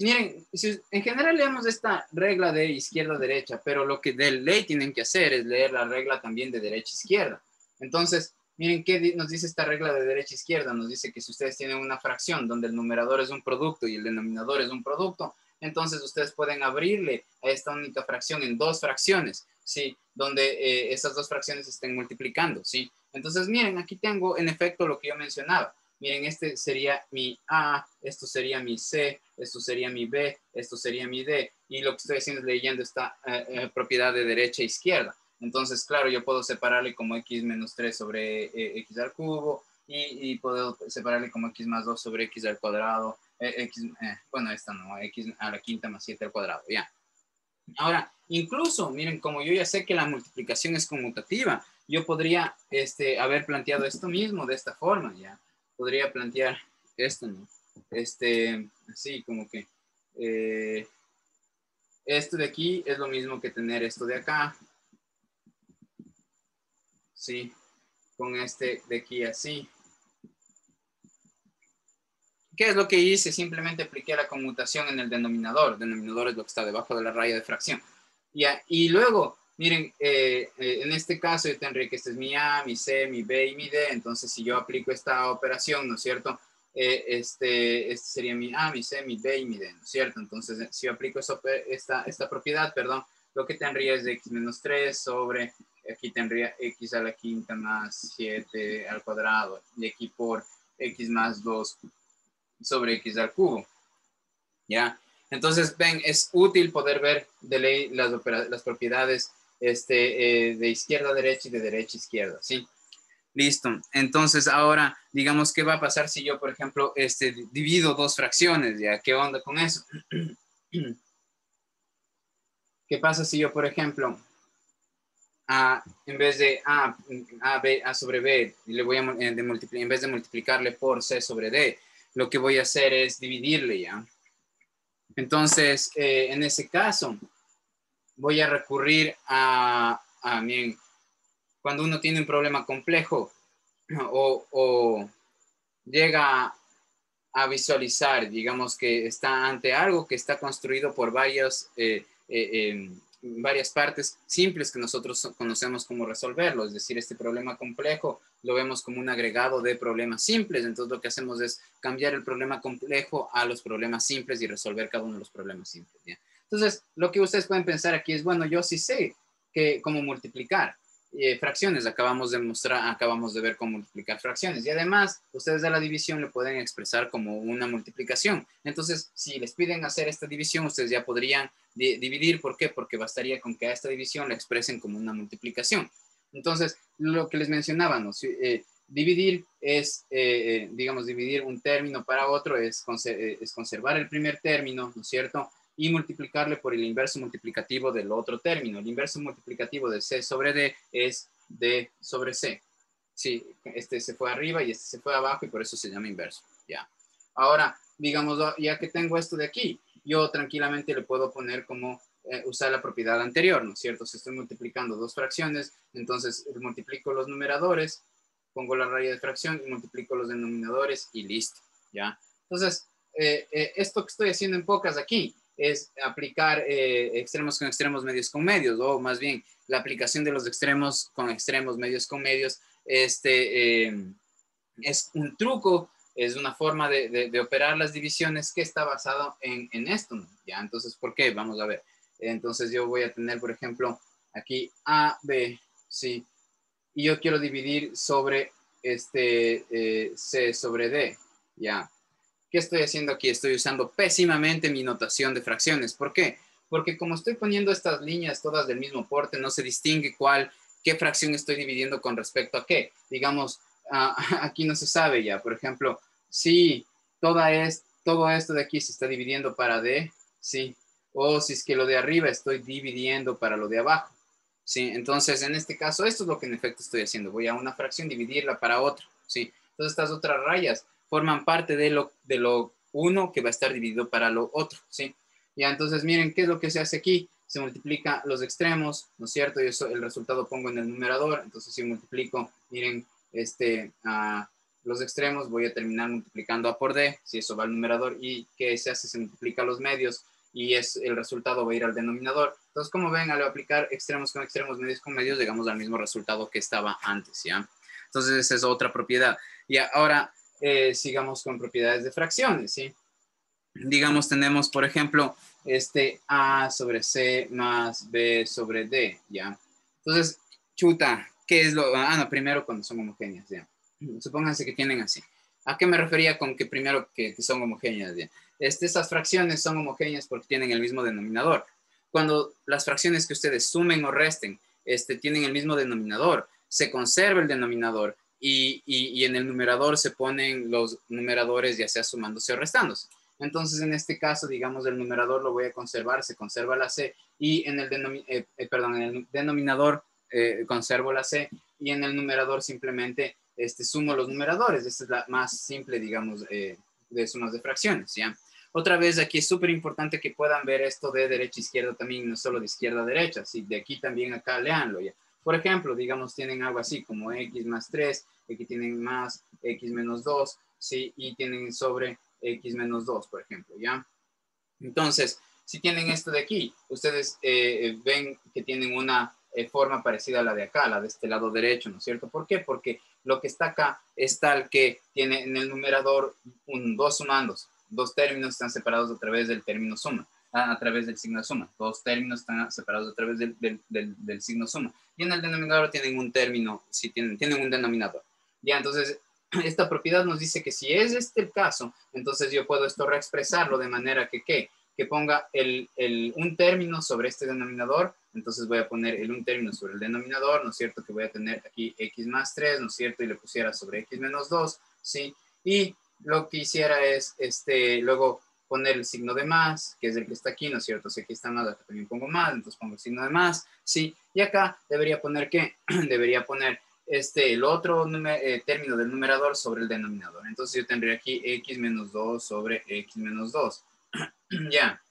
S1: Miren, si en general leemos esta regla de izquierda a derecha, pero lo que de ley tienen que hacer es leer la regla también de derecha a izquierda. Entonces, miren qué nos dice esta regla de derecha a izquierda. Nos dice que si ustedes tienen una fracción donde el numerador es un producto y el denominador es un producto, entonces ustedes pueden abrirle a esta única fracción en dos fracciones, ¿sí? Donde esas dos fracciones estén multiplicando, ¿sí? Entonces, miren, aquí tengo en efecto lo que yo mencionaba. Miren, este sería mi A, esto sería mi C, esto sería mi B, esto sería mi D. Y lo que estoy haciendo es leyendo esta propiedad de derecha e izquierda. Entonces, claro, yo puedo separarle como x menos 3 sobre x al cubo y puedo separarle como x más 2 sobre x al cuadrado. Bueno, esta no, x a la quinta más 7 al cuadrado, ya. Ahora, incluso, miren, como yo ya sé que la multiplicación es conmutativa, yo podría haber planteado esto mismo de esta forma, ya. Podría plantear esto, ¿no? Así como que esto de aquí es lo mismo que tener esto de acá, ¿sí? Con este de aquí así. ¿Qué es lo que hice? Simplemente apliqué la conmutación en el denominador. El denominador es lo que está debajo de la raya de fracción. Ya, y luego, miren, en este caso yo tendría que este es mi A, mi C, mi B y mi D. Entonces, si yo aplico esta operación, ¿no es cierto? Este sería mi A, mi C, mi B y mi D, ¿no es cierto? Entonces, si yo aplico esta propiedad, perdón, lo que tendría es de x menos 3 sobre, aquí tendría x a la quinta más 7 al cuadrado, y aquí por x más 2 sobre x al cubo, ¿ya? Entonces, ven, es útil poder ver de ley las propiedades de izquierda a derecha y de derecha a izquierda, ¿sí? Listo. Entonces, ahora, digamos, ¿qué va a pasar si yo, por ejemplo, divido dos fracciones, ¿ya? ¿Qué onda con eso? ¿Qué pasa si yo, por ejemplo, en vez de A sobre B, le voy a en vez de multiplicarle por C sobre D, lo que voy a hacer es dividirle, ¿ya? Entonces, en ese caso, voy a recurrir bien, cuando uno tiene un problema complejo o llega a visualizar, digamos que está ante algo que está construido por varias partes simples que nosotros conocemos cómo resolverlo, es decir, este problema complejo lo vemos como un agregado de problemas simples, entonces lo que hacemos es cambiar el problema complejo a los problemas simples y resolver cada uno de los problemas simples, ¿ya? Entonces, lo que ustedes pueden pensar aquí es, bueno, yo sí sé cómo multiplicar, fracciones, acabamos de ver cómo multiplicar fracciones y además ustedes a la división le pueden expresar como una multiplicación. Entonces, si les piden hacer esta división, ustedes ya podrían dividir. ¿Por qué? Porque bastaría con que a esta división la expresen como una multiplicación. Entonces, lo que les mencionaba, ¿no? Dividir es, digamos, dividir un término para otro es conservar el primer término, ¿no es cierto? Y multiplicarle por el inverso multiplicativo del otro término. El inverso multiplicativo de C sobre D es D sobre C. Sí, este se fue arriba y este se fue abajo y por eso se llama inverso. Ya. Ahora, digamos, ya que tengo esto de aquí, yo tranquilamente le puedo poner como usar la propiedad anterior, ¿no es cierto? Si estoy multiplicando dos fracciones, entonces multiplico los numeradores, pongo la raya de fracción y multiplico los denominadores y listo, ¿ya? Entonces, esto que estoy haciendo en pocas aquí es aplicar extremos con extremos, medios con medios, o más bien la aplicación de los extremos con extremos, medios con medios, es un truco, es una forma de operar las divisiones que está basado en esto, ¿no? ¿Ya? Entonces, ¿por qué? Vamos a ver. Entonces yo voy a tener, por ejemplo, aquí A, B, ¿sí? Y yo quiero dividir sobre C sobre D, ¿ya? ¿Qué estoy haciendo aquí? Estoy usando pésimamente mi notación de fracciones. ¿Por qué? Porque como estoy poniendo estas líneas todas del mismo porte, no se distingue qué fracción estoy dividiendo con respecto a qué. Digamos, aquí no se sabe ya. Por ejemplo, si todo esto de aquí se está dividiendo para D, sí. O si es que lo de arriba estoy dividiendo para lo de abajo. Sí, entonces en este caso esto es lo que en efecto estoy haciendo. Voy a una fracción dividirla para otra. Sí, entonces estas otras rayas forman parte de lo uno que va a estar dividido para lo otro, ¿sí? Ya, entonces miren qué es lo que se hace aquí. Se multiplica los extremos, ¿no es cierto? Y eso, el resultado pongo en el numerador. Entonces si multiplico, miren, los extremos, voy a terminar multiplicando A por D, si eso va al numerador, y ¿qué se hace? Se multiplica los medios, y el resultado va a ir al denominador. Entonces, como ven, al aplicar extremos con extremos, medios con medios, llegamos al mismo resultado que estaba antes, ¿ya? Entonces, esa es otra propiedad. Y ahora, sigamos con propiedades de fracciones, ¿sí? Digamos, tenemos, por ejemplo, A sobre C más B sobre D, ¿ya? Entonces, chuta, ¿qué es lo...? No, primero cuando son homogéneas, ¿ya? Supónganse que tienen así. ¿A qué me refería con que primero que son homogéneas, ¿ya? Estas fracciones son homogéneas porque tienen el mismo denominador. Cuando las fracciones que ustedes sumen o resten tienen el mismo denominador, se conserva el denominador y en el numerador se ponen los numeradores ya sea sumándose o restándose. Entonces, en este caso, digamos, el numerador lo voy a conservar, se conserva la C, y en el denominador conservo la C, y en el numerador simplemente sumo los numeradores. Esta es la más simple, digamos, de sumas de fracciones, ¿ya? Otra vez, aquí es súper importante que puedan ver esto de derecha a izquierda también, no solo de izquierda a derecha, ¿sí? De aquí también acá, leanlo, ¿ya? Por ejemplo, digamos, tienen algo así como x más 3, aquí tienen más x menos 2, ¿sí? Y tienen sobre x menos 2, por ejemplo, ¿ya? Entonces, si tienen esto de aquí, ustedes ven que tienen una forma parecida a la de acá, la de este lado derecho, ¿no es cierto? ¿Por qué? Porque lo que está acá es tal que tiene en el numerador dos sumandos, dos términos están separados a través del término suma, a través del signo suma, dos términos están separados a través del signo suma, y en el denominador tienen un término, si tienen un denominador. Ya, entonces, esta propiedad nos dice que si es este el caso, entonces yo puedo esto reexpresarlo de manera que, ¿qué? Que ponga un término sobre este denominador, entonces voy a poner el un término sobre el denominador, ¿no es cierto? Que voy a tener aquí x más 3, ¿no es cierto? Y le pusiera sobre x menos 2, ¿sí? Y lo que hiciera es, luego poner el signo de más, que es el que está aquí, ¿no es cierto? Si aquí está más, acá también pongo más, entonces pongo el signo de más, ¿sí? Y acá debería poner, ¿qué? Debería poner el otro término del numerador sobre el denominador. Entonces yo tendría aquí x menos 2 sobre x menos 2. Ya.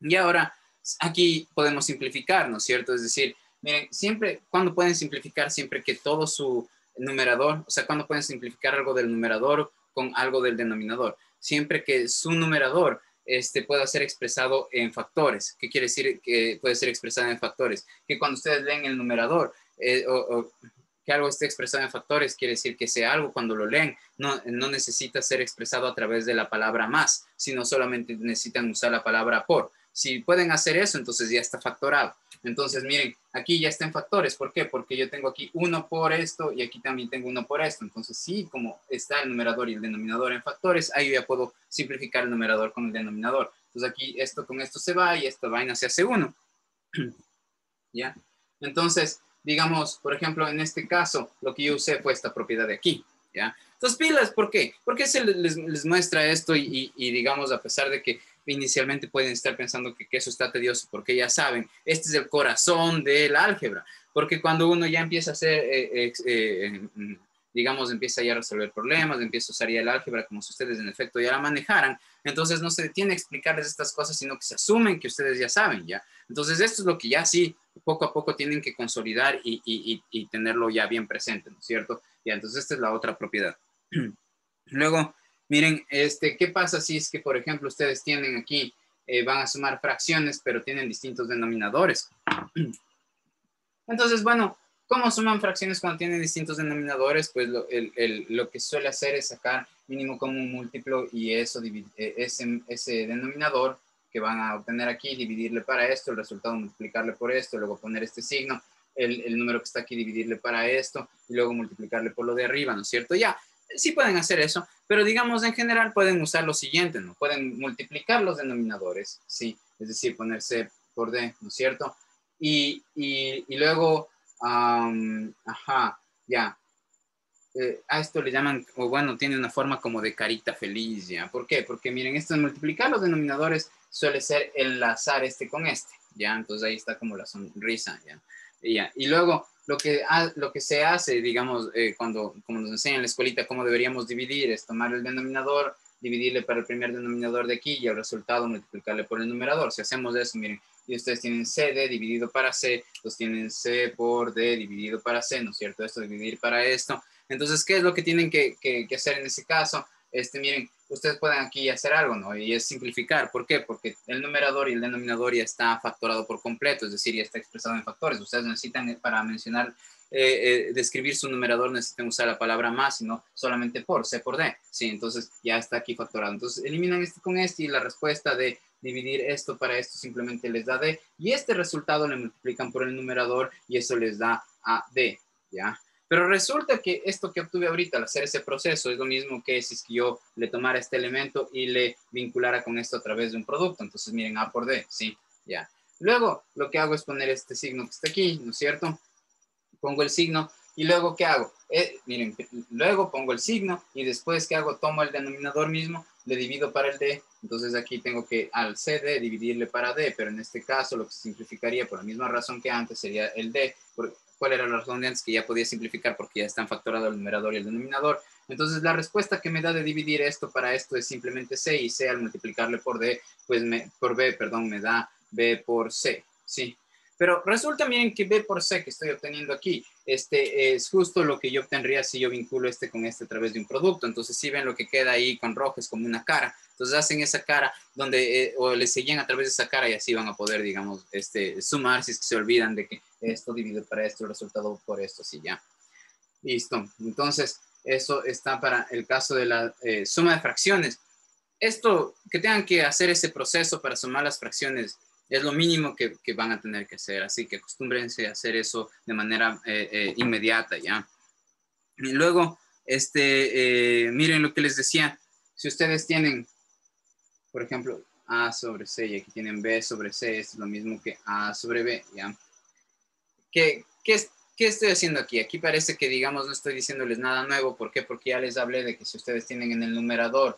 S1: Y ahora, aquí podemos simplificar, ¿no es cierto? Es decir, miren, siempre, ¿cuándo pueden simplificar? Siempre que todo su numerador, o sea, ¿cuándo pueden simplificar algo del numerador con algo del denominador? Siempre que su numerador pueda ser expresado en factores. ¿Qué quiere decir que puede ser expresado en factores? Que cuando ustedes leen el numerador, o que algo esté expresado en factores, quiere decir que sea algo cuando lo leen, no necesita ser expresado a través de la palabra más, sino solamente necesitan usar la palabra por. Si pueden hacer eso, entonces ya está factorado. Entonces, miren, aquí ya está en factores. ¿Por qué? Porque yo tengo aquí 1 por esto y aquí también tengo 1 por esto. Entonces, sí, como está el numerador y el denominador en factores, ahí ya puedo simplificar el numerador con el denominador. Entonces, aquí esto con esto se va y esta vaina se hace 1. ¿Ya? Entonces, digamos, por ejemplo, en este caso, lo que yo usé fue esta propiedad de aquí, ¿ya? Entonces, pilas, ¿por qué? ¿Por qué se les muestra esto y, digamos, a pesar de que inicialmente pueden estar pensando que eso está tedioso, porque ya saben, este es el corazón del álgebra, porque cuando uno ya empieza a hacer, digamos, empieza ya a resolver problemas, empieza a usar ya el álgebra como si ustedes en efecto ya la manejaran, entonces no se detiene a explicarles estas cosas, sino que se asumen que ustedes ya saben, ¿ya? Entonces, esto es lo que ya sí, poco a poco tienen que consolidar y tenerlo ya bien presente, ¿no es cierto? Ya, entonces esta es la otra propiedad. Luego, miren, ¿qué pasa si es que, por ejemplo, ustedes tienen aquí, van a sumar fracciones, pero tienen distintos denominadores? Entonces, bueno, ¿cómo suman fracciones cuando tienen distintos denominadores? Pues lo que suele hacer es sacar mínimo común múltiplo y eso ese denominador que van a obtener aquí, dividirle para esto, el resultado multiplicarle por esto, luego poner este signo, el número que está aquí dividirle para esto y luego multiplicarle por lo de arriba, ¿no es cierto? Ya, sí pueden hacer eso, pero digamos en general pueden usar lo siguiente, ¿no? Pueden multiplicar los denominadores, ¿sí? Es decir, poner C por D, ¿no es cierto? Y luego, ajá, ya. A esto le llaman, o bueno, tiene una forma como de carita feliz, ¿ya? ¿Por qué? Porque miren, esto de multiplicar los denominadores suele ser enlazar este con este, ¿ya? Entonces ahí está como la sonrisa, ¿ya? Y luego, lo que se hace, digamos, como nos enseñan en la escuelita, cómo deberíamos dividir, es tomar el denominador, dividirle para el primer denominador de aquí y el resultado multiplicarle por el numerador. Si hacemos eso, miren, y ustedes tienen CD dividido para C, pues tienen C por D dividido para C, ¿no es cierto? Esto dividir para esto. Entonces, ¿qué es lo que tienen que hacer en ese caso? Miren, ustedes pueden aquí hacer algo, ¿no? Y es simplificar. ¿Por qué? Porque el numerador y el denominador ya está factorado por completo, es decir, ya está expresado en factores. Ustedes necesitan, para mencionar, describir su numerador, necesitan usar la palabra más, sino solamente por, C por D. Sí, entonces ya está aquí factorado. Entonces, eliminan este con este y la respuesta de dividir esto para esto simplemente les da D. Y este resultado le multiplican por el numerador y eso les da a D, ¿ya? Pero resulta que esto que obtuve ahorita al hacer ese proceso es lo mismo que si es que yo le tomara este elemento y le vinculara con esto a través de un producto. Entonces, miren, A por D, ¿sí? Ya. Luego, lo que hago es poner este signo que está aquí, ¿no es cierto? Pongo el signo y luego, ¿qué hago? Miren, luego pongo el signo y después, ¿qué hago? Tomo el denominador mismo, le divido para el D. Entonces, aquí tengo que al CD dividirle para D, pero en este caso lo que se simplificaría por la misma razón que antes sería el D. ¿Cuál era la razón de antes? Que ya podía simplificar porque ya están factorados el numerador y el denominador. Entonces, la respuesta que me da de dividir esto para esto es simplemente C, y C al multiplicarle por D, pues por B, perdón, me da B por C, ¿sí? Pero resulta, miren, que B por C que estoy obteniendo aquí, es justo lo que yo obtendría si yo vinculo este con este a través de un producto. Entonces, si ven lo que queda ahí con rojo, es como una cara. Entonces, hacen esa cara donde, o le seguían a través de esa cara y así van a poder, digamos, sumar si es que se olvidan de que esto divide para esto, el resultado por esto, así ya. Listo. Entonces, eso está para el caso de la suma de fracciones. Esto, que tengan que hacer ese proceso para sumar las fracciones, es lo mínimo que van a tener que hacer. Así que acostúmbrense a hacer eso de manera inmediata, ¿ya? Y luego, miren lo que les decía. Si ustedes tienen, por ejemplo, A sobre C y aquí tienen B sobre C, es lo mismo que A sobre B, ¿ya? ¿Qué estoy haciendo aquí? Aquí parece que, digamos, no estoy diciéndoles nada nuevo. ¿Por qué? Porque ya les hablé de que si ustedes tienen en el numerador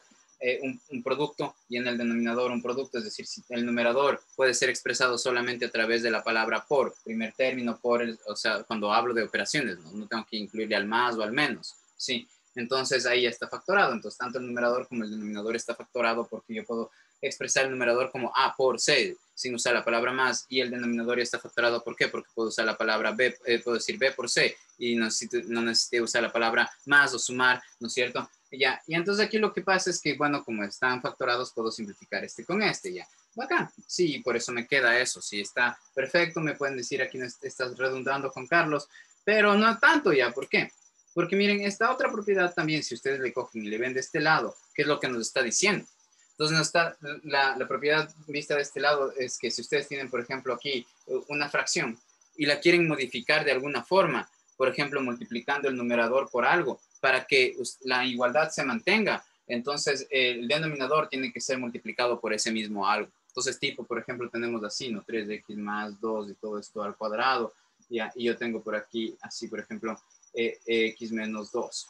S1: un producto y en el denominador un producto, es decir, si el numerador puede ser expresado solamente a través de la palabra por, primer término, o sea, cuando hablo de operaciones, no tengo que incluirle al más o al menos, ¿sí? Entonces ahí ya está factorado. Entonces tanto el numerador como el denominador está factorado porque yo puedo expresar el numerador como A por C sin usar la palabra más, y el denominador ya está factorado. ¿Por qué? Porque puedo usar la palabra B, puedo decir B por C y no necesito usar la palabra más o sumar, ¿no es cierto? Ya, y entonces aquí lo que pasa es que, bueno, como están factorados, puedo simplificar con ya. Bacán. Sí, por eso me queda eso. Sí, está perfecto. Me pueden decir aquí, no estás redundando, Juan Carlos, pero no tanto ya. ¿Por qué? Porque miren, esta otra propiedad también, si ustedes le cogen y le ven de este lado, ¿qué es lo que nos está diciendo? Entonces, no está, la propiedad vista de este lado es que si ustedes tienen, por ejemplo, aquí una fracción y la quieren modificar de alguna forma, por ejemplo, multiplicando el numerador por algo para que la igualdad se mantenga, entonces el denominador tiene que ser multiplicado por ese mismo algo. Entonces, tipo, por ejemplo, tenemos así, ¿no? 3x más 2 y todo esto al cuadrado. Ya, y yo tengo por aquí, así, por ejemplo, x menos 2,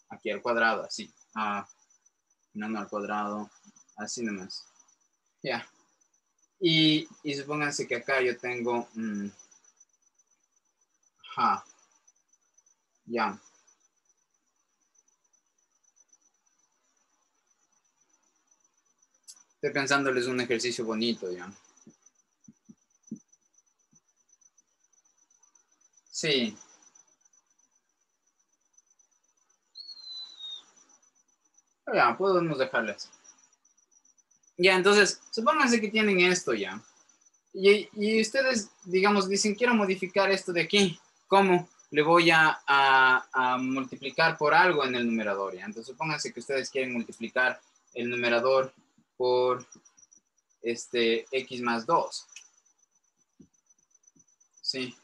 S1: aquí al cuadrado, así. No al cuadrado, así nomás. Ya. Y supónganse que acá yo tengo, ya. Estoy pensándoles un ejercicio bonito, ya. Sí. Ya, podemos dejarles. Ya, entonces, supónganse que tienen esto ya. Y ustedes, digamos, dicen, quiero modificar esto de aquí. ¿Cómo? Le voy a multiplicar por algo en el numerador, ¿ya? Entonces, supónganse que ustedes quieren multiplicar el numerador por x más 2. ¿Sí?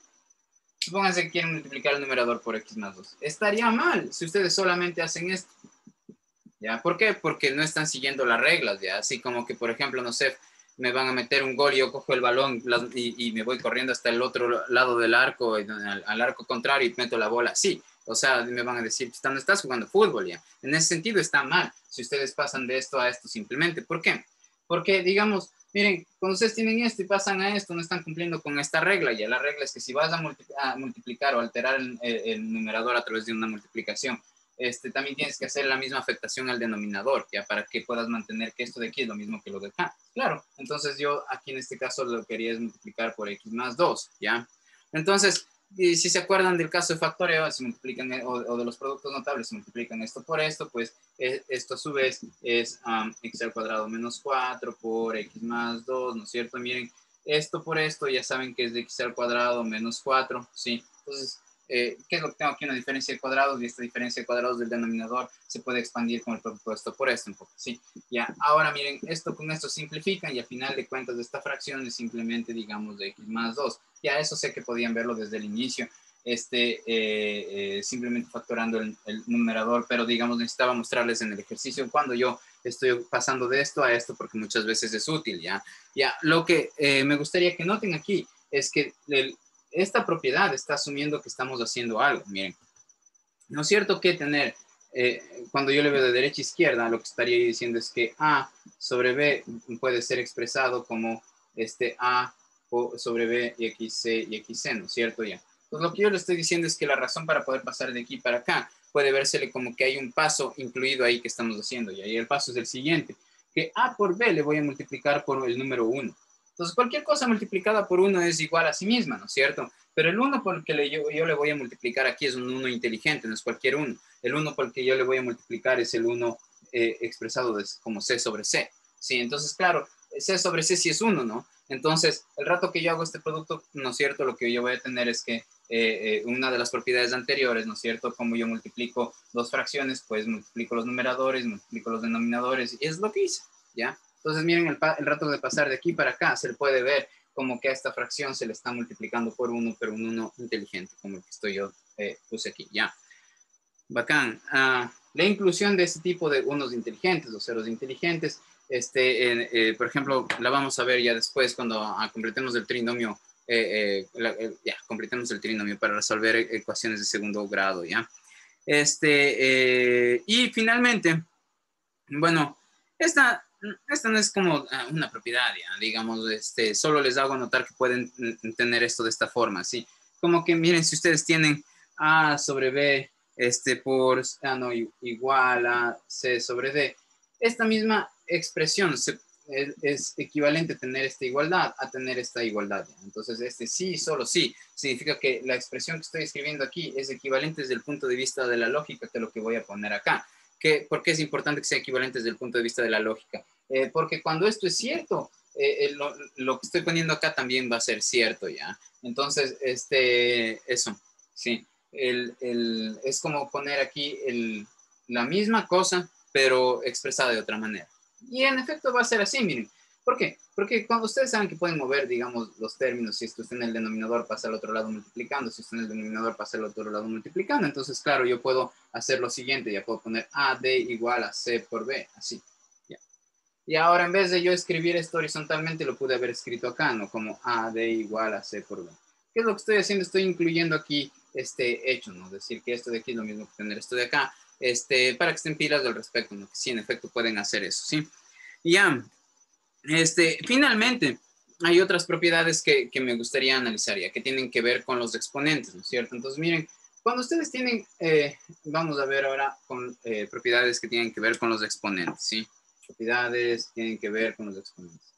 S1: Supónganse que quieren multiplicar el numerador por x más 2. Estaría mal si ustedes solamente hacen esto. ¿Ya? ¿Por qué? Porque no están siguiendo las reglas, ¿ya? Así como que, por ejemplo, no sé, me van a meter un gol y yo cojo el balón y me voy corriendo hasta el otro lado del arco, al arco contrario, y meto la bola. Sí, o sea, me van a decir, no estás jugando fútbol, ¿ya? En ese sentido está mal si ustedes pasan de esto a esto simplemente. ¿Por qué? Porque, digamos, miren, cuando ustedes tienen esto y pasan a esto, no están cumpliendo con esta regla, ya. La regla es que si vas a multiplicar o alterar el numerador a través de una multiplicación, también tienes que hacer la misma afectación al denominador, ya, para que puedas mantener que esto de aquí es lo mismo que lo de acá. Claro, entonces yo aquí en este caso lo quería es multiplicar por x más 2, ¿ya? Entonces, Y si se acuerdan del caso de factoreo, se multiplican, o de los productos notables, se multiplican esto por esto, pues esto a su vez es x al cuadrado menos 4 por x más 2, ¿no es cierto? Miren, esto por esto ya saben que es de x al cuadrado menos 4, ¿sí? Entonces, ¿qué es lo que tengo aquí? Una diferencia de cuadrados, y esta diferencia de cuadrados del denominador se puede expandir con el producto de esto por esto un poco, ¿sí? Ya, ahora miren, esto con esto simplifican y al final de cuentas de esta fracción es simplemente, digamos, de x más 2. Ya eso sé que podían verlo desde el inicio, simplemente factorando el numerador, pero digamos necesitaba mostrarles en el ejercicio cuando yo estoy pasando de esto a esto porque muchas veces es útil, ¿ya? Ya, lo que me gustaría que noten aquí es que esta propiedad está asumiendo que estamos haciendo algo, miren. ¿No es cierto que tener, cuando yo le veo de derecha a izquierda, lo que estaría diciendo es que A sobre B puede ser expresado como A sobre B y XC, ¿no es cierto? Ya. Entonces, lo que yo le estoy diciendo es que la razón para poder pasar de aquí para acá puede vérsele como que hay un paso incluido ahí que estamos haciendo, ya. Y el paso es el siguiente, que A por B le voy a multiplicar por el número 1. Entonces, cualquier cosa multiplicada por 1 es igual a sí misma, ¿no es cierto? Pero el 1 por el que yo le voy a multiplicar aquí es un 1 inteligente, no es cualquier 1. El 1 por el que yo le voy a multiplicar es el 1 expresado como C sobre C. Sí, entonces, claro, C sobre C sí es 1, ¿no? Entonces, el rato que yo hago este producto, ¿no es cierto? Lo que yo voy a tener es que una de las propiedades anteriores, ¿no es cierto? Como yo multiplico dos fracciones, pues multiplico los numeradores, multiplico los denominadores, y es lo que hice, ¿ya? Entonces, miren, el rato de pasar de aquí para acá, se le puede ver como que a esta fracción se le está multiplicando por 1, pero un 1 inteligente, como el que estoy yo puse aquí, ya. Bacán. La inclusión de este tipo de unos inteligentes o ceros inteligentes, por ejemplo, la vamos a ver ya después cuando completemos el trinomio, ya, completemos el trinomio para resolver ecuaciones de segundo grado, ¿ya? Y finalmente, bueno, esta no es como una propiedad, ya, digamos, solo les hago notar que pueden tener esto de esta forma, ¿sí? Como que miren, si ustedes tienen A sobre B, no, igual a C sobre D, esta misma expresión es equivalente a tener esta igualdad a tener esta igualdad, ¿ya? Entonces, sí, solo sí, significa que la expresión que estoy escribiendo aquí es equivalente desde el punto de vista de la lógica que lo que voy a poner acá. ¿Por qué es importante que sea equivalente desde el punto de vista de la lógica? Porque cuando esto es cierto, lo que estoy poniendo acá también va a ser cierto, ¿ya? Entonces, eso, sí. Es como poner aquí la misma cosa, pero expresada de otra manera. Y en efecto va a ser así, miren. ¿Por qué? Porque cuando ustedes saben que pueden mover, digamos, los términos, si esto está en el denominador, pasa al otro lado multiplicando, si está en el denominador, pasa al otro lado multiplicando. Entonces, claro, yo puedo hacer lo siguiente, ya puedo poner AD igual a C por B, así. Ya. Y ahora, en vez de yo escribir esto horizontalmente, lo pude haber escrito acá, ¿no? Como AD igual a C por B. ¿Qué es lo que estoy haciendo? Estoy incluyendo aquí este hecho, ¿no? Decir que esto de aquí es lo mismo que tener esto de acá, para que estén pilas al respecto, ¿no? Que sí, en efecto, pueden hacer eso, ¿sí? Y ya, finalmente, hay otras propiedades que me gustaría analizar ya, que tienen que ver con los exponentes, ¿no es cierto? Entonces, miren, cuando ustedes tienen, vamos a ver ahora con propiedades que tienen que ver con los exponentes, ¿sí? Propiedades tienen que ver con los exponentes.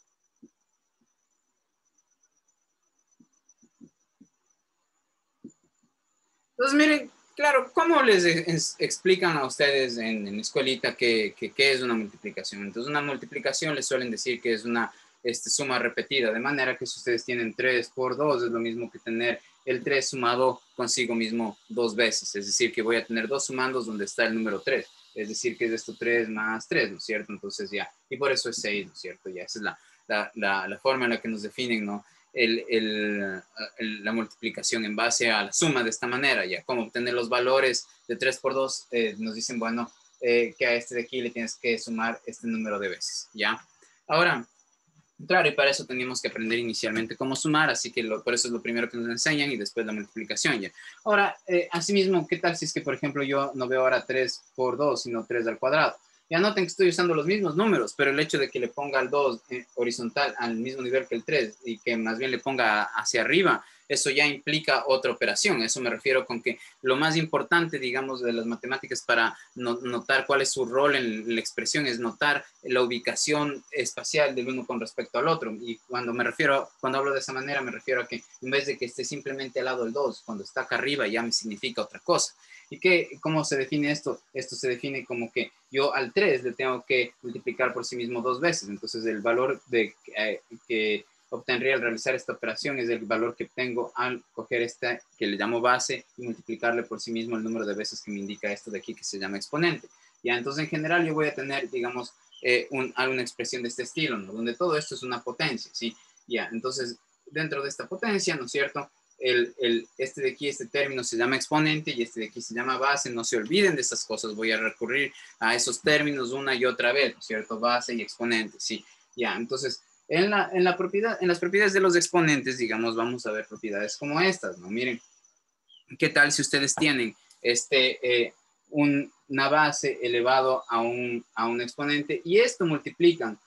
S1: Entonces, miren, claro, ¿cómo les explican a ustedes en escuelita qué es una multiplicación? Entonces, una multiplicación les suelen decir que es una suma repetida, de manera que si ustedes tienen 3 por 2, es lo mismo que tener el 3 sumado consigo mismo dos veces, es decir, que voy a tener dos sumandos donde está el número 3, es decir, que es esto 3 más 3, ¿no es cierto? Entonces ya, y por eso es 6, ¿no es cierto? Ya, esa es la forma en la que nos definen, ¿no? La multiplicación en base a la suma de esta manera, ya como obtener los valores de 3 por 2, nos dicen, bueno, que a este de aquí le tienes que sumar este número de veces, ¿ya? Ahora, claro, y para eso teníamos que aprender inicialmente cómo sumar, así que por eso es lo primero que nos enseñan y después la multiplicación, ¿ya? Ahora, asimismo, ¿qué tal si es que, por ejemplo, yo no veo ahora 3 por 2, sino 3 al cuadrado? Ya noten que estoy usando los mismos números, pero el hecho de que le ponga el 2 horizontal al mismo nivel que el 3 y que más bien le ponga hacia arriba, eso ya implica otra operación. Eso me refiero con que lo más importante, digamos, de las matemáticas para notar cuál es su rol en la expresión es notar la ubicación espacial del uno con respecto al otro. Y cuando hablo de esa manera, me refiero a que en vez de que esté simplemente al lado del 2, cuando está acá arriba ya me significa otra cosa. ¿Y cómo se define esto? Esto se define como que yo al 3 le tengo que multiplicar por sí mismo 2 veces. Entonces el valor que obtendría al realizar esta operación es el valor que obtengo al coger esta que le llamo base y multiplicarle por sí mismo el número de veces que me indica esto de aquí que se llama exponente. Ya, entonces en general yo voy a tener, digamos, alguna expresión de este estilo, ¿no? Donde todo esto es una potencia, ¿sí? Ya, entonces dentro de esta potencia, ¿no es cierto? Este de aquí, este término se llama exponente y este de aquí se llama base. No se olviden de esas cosas. Voy a recurrir a esos términos una y otra vez, ¿no es cierto? Base y exponente, sí. Ya, entonces, en las propiedades de los exponentes, digamos, vamos a ver propiedades como estas, ¿no? Miren, ¿qué tal si ustedes tienen una base elevado a un exponente y esto multiplican,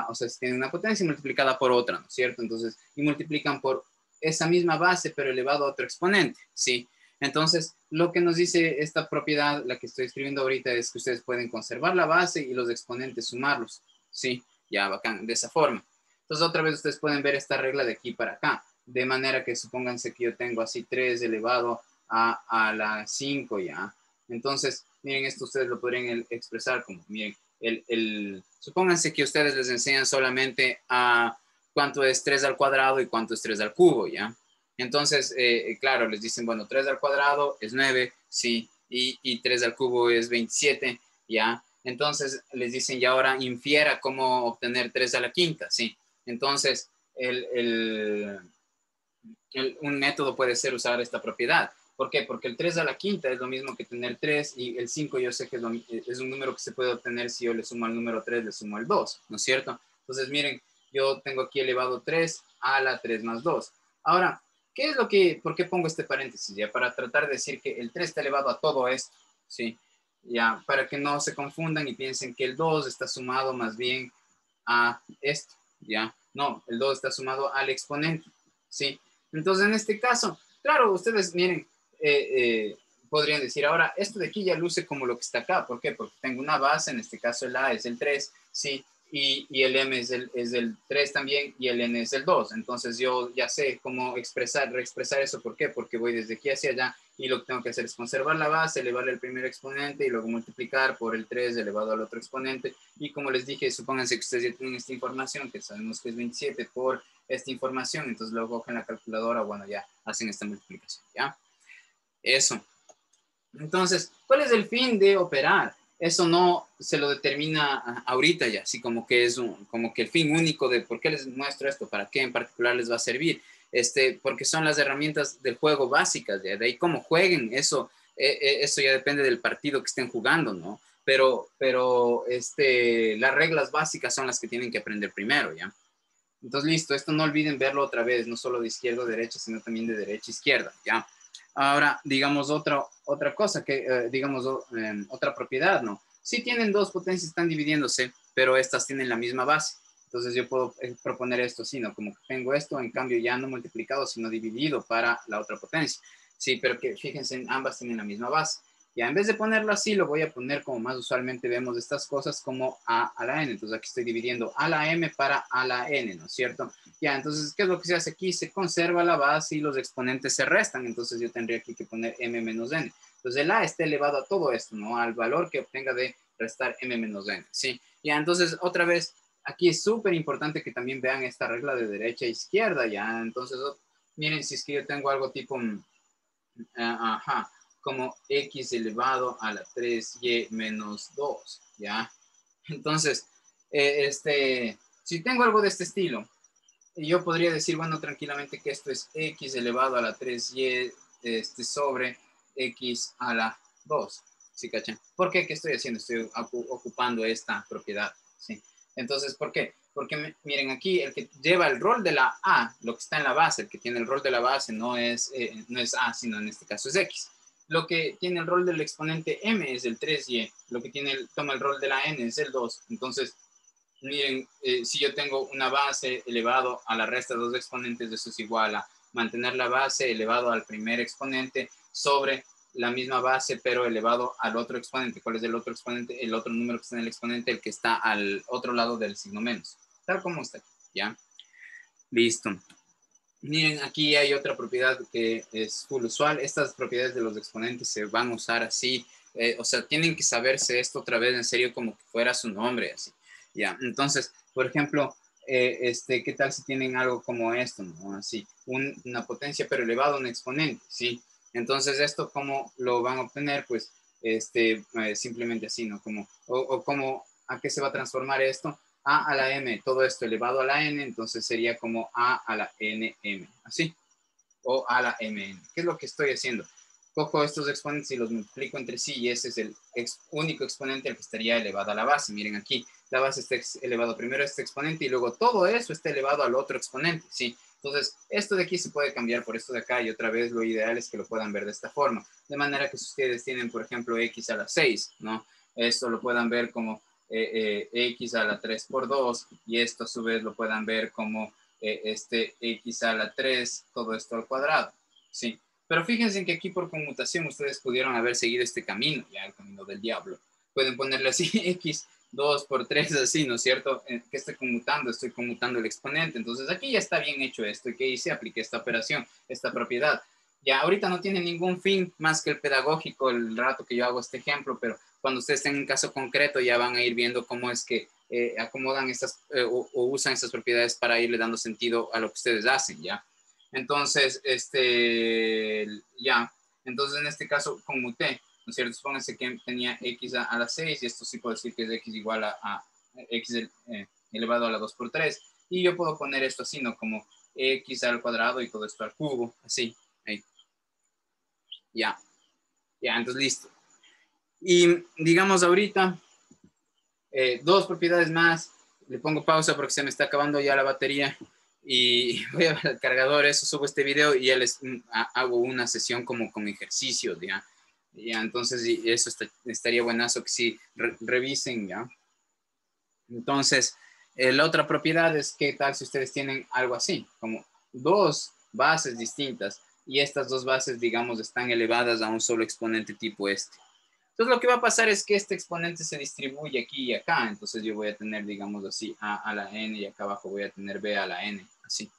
S1: o sea, si tienen una potencia multiplicada por otra, ¿no es cierto? Entonces, y multiplican por esa misma base, pero elevado a otro exponente, ¿sí? Entonces, lo que nos dice esta propiedad, la que estoy escribiendo ahorita, es que ustedes pueden conservar la base y los exponentes sumarlos, ¿sí? Ya, bacán, de esa forma. Entonces, otra vez ustedes pueden ver esta regla de aquí para acá, de manera que supónganse que yo tengo así 3 elevado a la 5, ¿ya? Entonces, miren, esto ustedes lo podrían expresar como, miren, supónganse que ustedes les enseñan solamente a cuánto es 3 al cuadrado y cuánto es 3 al cubo, ¿ya? Entonces, claro, les dicen, bueno, 3 al cuadrado es 9, sí, y 3 al cubo es 27, ¿ya? Entonces, les dicen, y ahora infiera cómo obtener 3 a la quinta, sí. Entonces, un método puede ser usar esta propiedad. ¿Por qué? Porque el 3 a la quinta es lo mismo que tener 3 y el 5 yo sé que es un número que se puede obtener si yo le sumo al número 3, le sumo al 2, ¿no es cierto? Entonces, miren, yo tengo aquí elevado 3 a la 3 más 2. Ahora, ¿por qué pongo este paréntesis? Ya para tratar de decir que el 3 está elevado a todo esto, ¿sí? Ya, para que no se confundan y piensen que el 2 está sumado más bien a esto, ¿ya? No, el 2 está sumado al exponente, ¿sí? Entonces, en este caso, claro, ustedes miren, podrían decir, ahora, esto de aquí ya luce como lo que está acá. ¿Por qué? Porque tengo una base, en este caso el A es el 3, ¿sí? Y el M es el 3 también y el N es el 2. Entonces yo ya sé cómo reexpresar eso. ¿Por qué? Porque voy desde aquí hacia allá y lo que tengo que hacer es conservar la base, elevarle el primer exponente y luego multiplicar por el 3 elevado al otro exponente. Y como les dije, supónganse que ustedes ya tienen esta información, que sabemos que es 27 por esta información, entonces luego cogen la calculadora, bueno, ya hacen esta multiplicación, ¿ya? Eso. Entonces, ¿cuál es el fin de operar? Eso no se lo determina ahorita ya, así como que es como que el fin único de por qué les muestro esto, para qué en particular les va a servir, porque son las herramientas del juego básicas, ¿ya? De ahí cómo jueguen, eso ya depende del partido que estén jugando, ¿no? Pero las reglas básicas son las que tienen que aprender primero, ¿ya? Entonces, listo, esto no olviden verlo otra vez, no solo de izquierda a derecha, sino también de derecha a izquierda, ¿ya? Ahora, digamos, otra cosa, digamos, otra propiedad, ¿no? Sí tienen dos potencias, están dividiéndose, pero estas tienen la misma base. Entonces yo puedo proponer esto así, ¿no? Como que tengo esto, en cambio ya no multiplicado, sino dividido para la otra potencia. Sí, pero que fíjense, ambas tienen la misma base. Ya, en vez de ponerlo así, lo voy a poner como más usualmente vemos estas cosas como a la n. Entonces aquí estoy dividiendo a la m para a la n, ¿no es cierto? Ya, entonces, ¿qué es lo que se hace aquí? Se conserva la base y los exponentes se restan. Entonces yo tendría aquí que poner m menos n. Entonces el a está elevado a todo esto, ¿no? Al valor que obtenga de restar m menos n, ¿sí? Ya, entonces, otra vez, aquí es súper importante que también vean esta regla de derecha a izquierda, ¿ya? Entonces, miren, si es que yo tengo algo tipo, ajá, como x elevado a la 3y menos 2, ¿ya? Entonces, si tengo algo de este estilo, yo podría decir, bueno, tranquilamente que esto es x elevado a la 3y sobre x a la 2, ¿sí cachan? ¿Por qué? ¿Qué estoy haciendo? Estoy ocupando esta propiedad, ¿sí? Entonces, ¿por qué? Porque miren aquí, el que lleva el rol de la a, lo que está en la base, el que tiene el rol de la base no es a, sino en este caso es x. Lo que tiene el rol del exponente m es el 3y, lo que toma el rol de la n es el 2. Entonces, miren, si yo tengo una base elevado a la resta de dos exponentes, eso es igual a mantener la base elevado al primer exponente sobre la misma base, pero elevado al otro exponente. ¿Cuál es el otro exponente? El otro número que está en el exponente, el que está al otro lado del signo menos. Tal como está aquí, ¿ya? Listo. Miren, aquí hay otra propiedad que es full usual. Estas propiedades de los exponentes se van a usar así. O sea, tienen que saberse esto otra vez en serio como que fuera su nombre, así. ¿Ya? Entonces, por ejemplo, ¿qué tal si tienen algo como esto, ¿no? Así, una potencia pero elevado a un exponente, ¿sí? Entonces, ¿esto cómo lo van a obtener? Pues, simplemente así, ¿no? Como, como, ¿a qué se va a transformar esto? A a la m, todo esto elevado a la n, entonces sería como a la nm, así, o a la mn. ¿Qué es lo que estoy haciendo? Cojo estos exponentes y los multiplico entre sí y ese es el único exponente al que estaría elevada a la base. Miren aquí, la base está elevado primero a este exponente y luego todo eso está elevado al otro exponente, ¿sí? Entonces, esto de aquí se puede cambiar por esto de acá y otra vez lo ideal es que lo puedan ver de esta forma. De manera que si ustedes tienen, por ejemplo, x a la 6, ¿no? Esto lo puedan ver como x a la 3 por 2 y esto a su vez lo puedan ver como x a la 3, todo esto al cuadrado, ¿sí? Pero fíjense que aquí por conmutación ustedes pudieron haber seguido este camino, ya el camino del diablo. Pueden ponerle así x 2 por 3, así, ¿no es cierto? ¿Qué estoy conmutando? Estoy conmutando el exponente. Entonces aquí ya está bien hecho esto. ¿Y qué hice? Apliqué esta operación, esta propiedad. Ya ahorita no tiene ningún fin más que el pedagógico el rato que yo hago este ejemplo, pero cuando ustedes tengan un caso concreto ya van a ir viendo cómo es que acomodan estas o usan estas propiedades para irle dando sentido a lo que ustedes hacen, ¿ya? Entonces, ya, entonces en este caso conmuté, ¿no es cierto? Supónganse que tenía x a la 6 y esto sí puedo decir que es x igual a x elevado a la 2 por 3 y yo puedo poner esto así, ¿no? Como x al cuadrado y todo esto al cubo, así, ahí. Ya, ya, entonces listo. Y digamos ahorita, dos propiedades más, le pongo pausa porque se me está acabando ya la batería y voy a ver el cargador, eso subo este video y ya les hago una sesión como con ejercicios, ¿ya? Ya, entonces eso estaría buenazo que sí revisen, ¿ya? Entonces, la otra propiedad es qué tal si ustedes tienen algo así, como dos bases distintas y estas dos bases, digamos, están elevadas a un solo exponente tipo este. Entonces, lo que va a pasar es que este exponente se distribuye aquí y acá. Entonces, yo voy a tener, digamos así, a a la n y acá abajo voy a tener b a la n, así.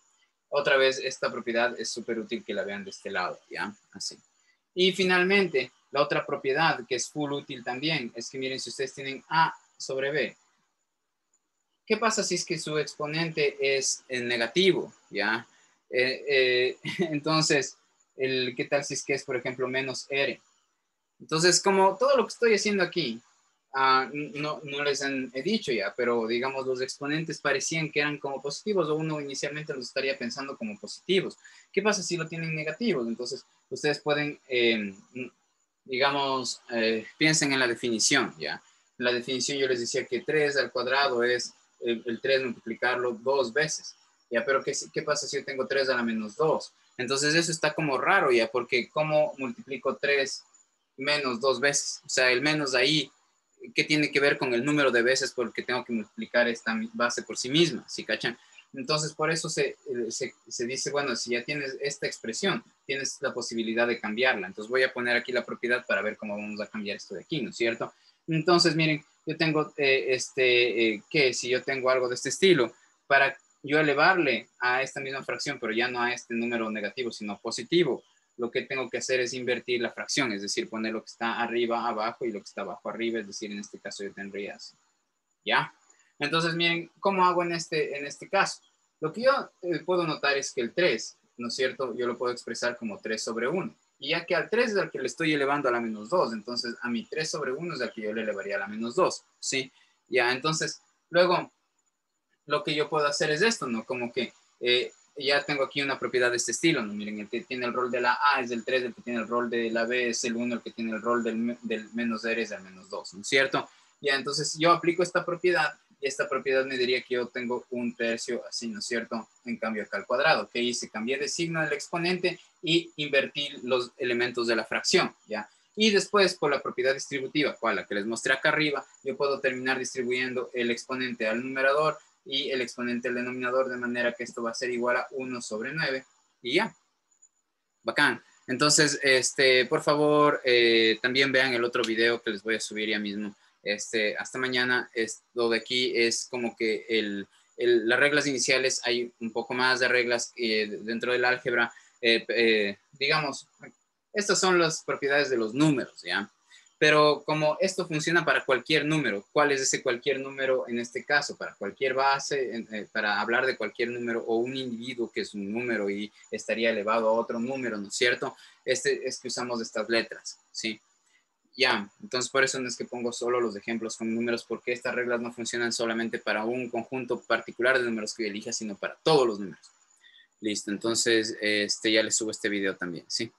S1: Otra vez, esta propiedad es súper útil que la vean de este lado, ¿ya? Así. Y finalmente, la otra propiedad que es full útil también es que miren, si ustedes tienen a sobre b, ¿qué pasa si es que su exponente es negativo, ¿ya? Entonces, ¿qué tal si es que es, por ejemplo, menos r? Entonces, como todo lo que estoy haciendo aquí, no les he dicho ya, pero digamos los exponentes parecían que eran como positivos o uno inicialmente los estaría pensando como positivos. ¿Qué pasa si lo tienen negativos? Entonces, ustedes pueden, digamos, piensen en la definición, ¿ya? En la definición yo les decía que 3 al cuadrado es el 3 multiplicarlo dos veces, ¿ya? Pero ¿qué pasa si yo tengo 3 a la menos 2? Entonces eso está como raro, ¿ya? Porque ¿cómo multiplico 3 menos dos veces? O sea, el menos ahí, ¿qué tiene que ver con el número de veces porque tengo que multiplicar esta base por sí misma? ¿Sí cachan? Entonces, por eso se dice, bueno, si ya tienes esta expresión, tienes la posibilidad de cambiarla. Entonces, voy a poner aquí la propiedad para ver cómo vamos a cambiar esto de aquí, ¿no es cierto? Entonces, miren, yo tengo, que si yo tengo algo de este estilo, para yo elevarle a esta misma fracción, pero ya no a este número negativo, sino positivo, lo que tengo que hacer es invertir la fracción, es decir, poner lo que está arriba abajo y lo que está abajo arriba, es decir, en este caso yo tendría así, ¿ya? Entonces, miren, ¿cómo hago en este caso? Lo que yo puedo notar es que el 3, ¿no es cierto? Yo lo puedo expresar como 3 sobre 1. Y ya que al 3 es al que le estoy elevando a la menos 2, entonces a mi 3 sobre 1 es al que yo le elevaría a la menos 2, ¿sí? Ya, entonces, luego, lo que yo puedo hacer es esto, ¿no? Como que ya tengo aquí una propiedad de este estilo, ¿no? Miren, el que tiene el rol de la A es el 3, el que tiene el rol de la B es el 1, el que tiene el rol del menos R es el menos 2, ¿no es cierto? Ya, entonces yo aplico esta propiedad y esta propiedad me diría que yo tengo un tercio así, ¿no es cierto? En cambio acá al cuadrado. ¿Qué hice? Cambié de signo del exponente y invertí los elementos de la fracción, ¿ya? Y después, por la propiedad distributiva, cual la que les mostré acá arriba, yo puedo terminar distribuyendo el exponente al numerador y el exponente al denominador, de manera que esto va a ser igual a 1 sobre 9 y ya, Bacán. Entonces, por favor, también vean el otro video que les voy a subir ya mismo. Hasta mañana. Lo de aquí es como que las reglas iniciales, hay un poco más de reglas dentro del álgebra. Digamos, estas son las propiedades de los números, ¿ya? Pero como esto funciona para cualquier número, ¿cuál es ese cualquier número en este caso? Para cualquier base, para hablar de cualquier número o un individuo que es un número y estaría elevado a otro número, ¿no es cierto? Es que usamos estas letras, ¿sí? Ya, entonces por eso no es que pongo solo los ejemplos con números, porque estas reglas no funcionan solamente para un conjunto particular de números que yo elija, sino para todos los números. Listo, entonces ya les subo este video también, ¿sí?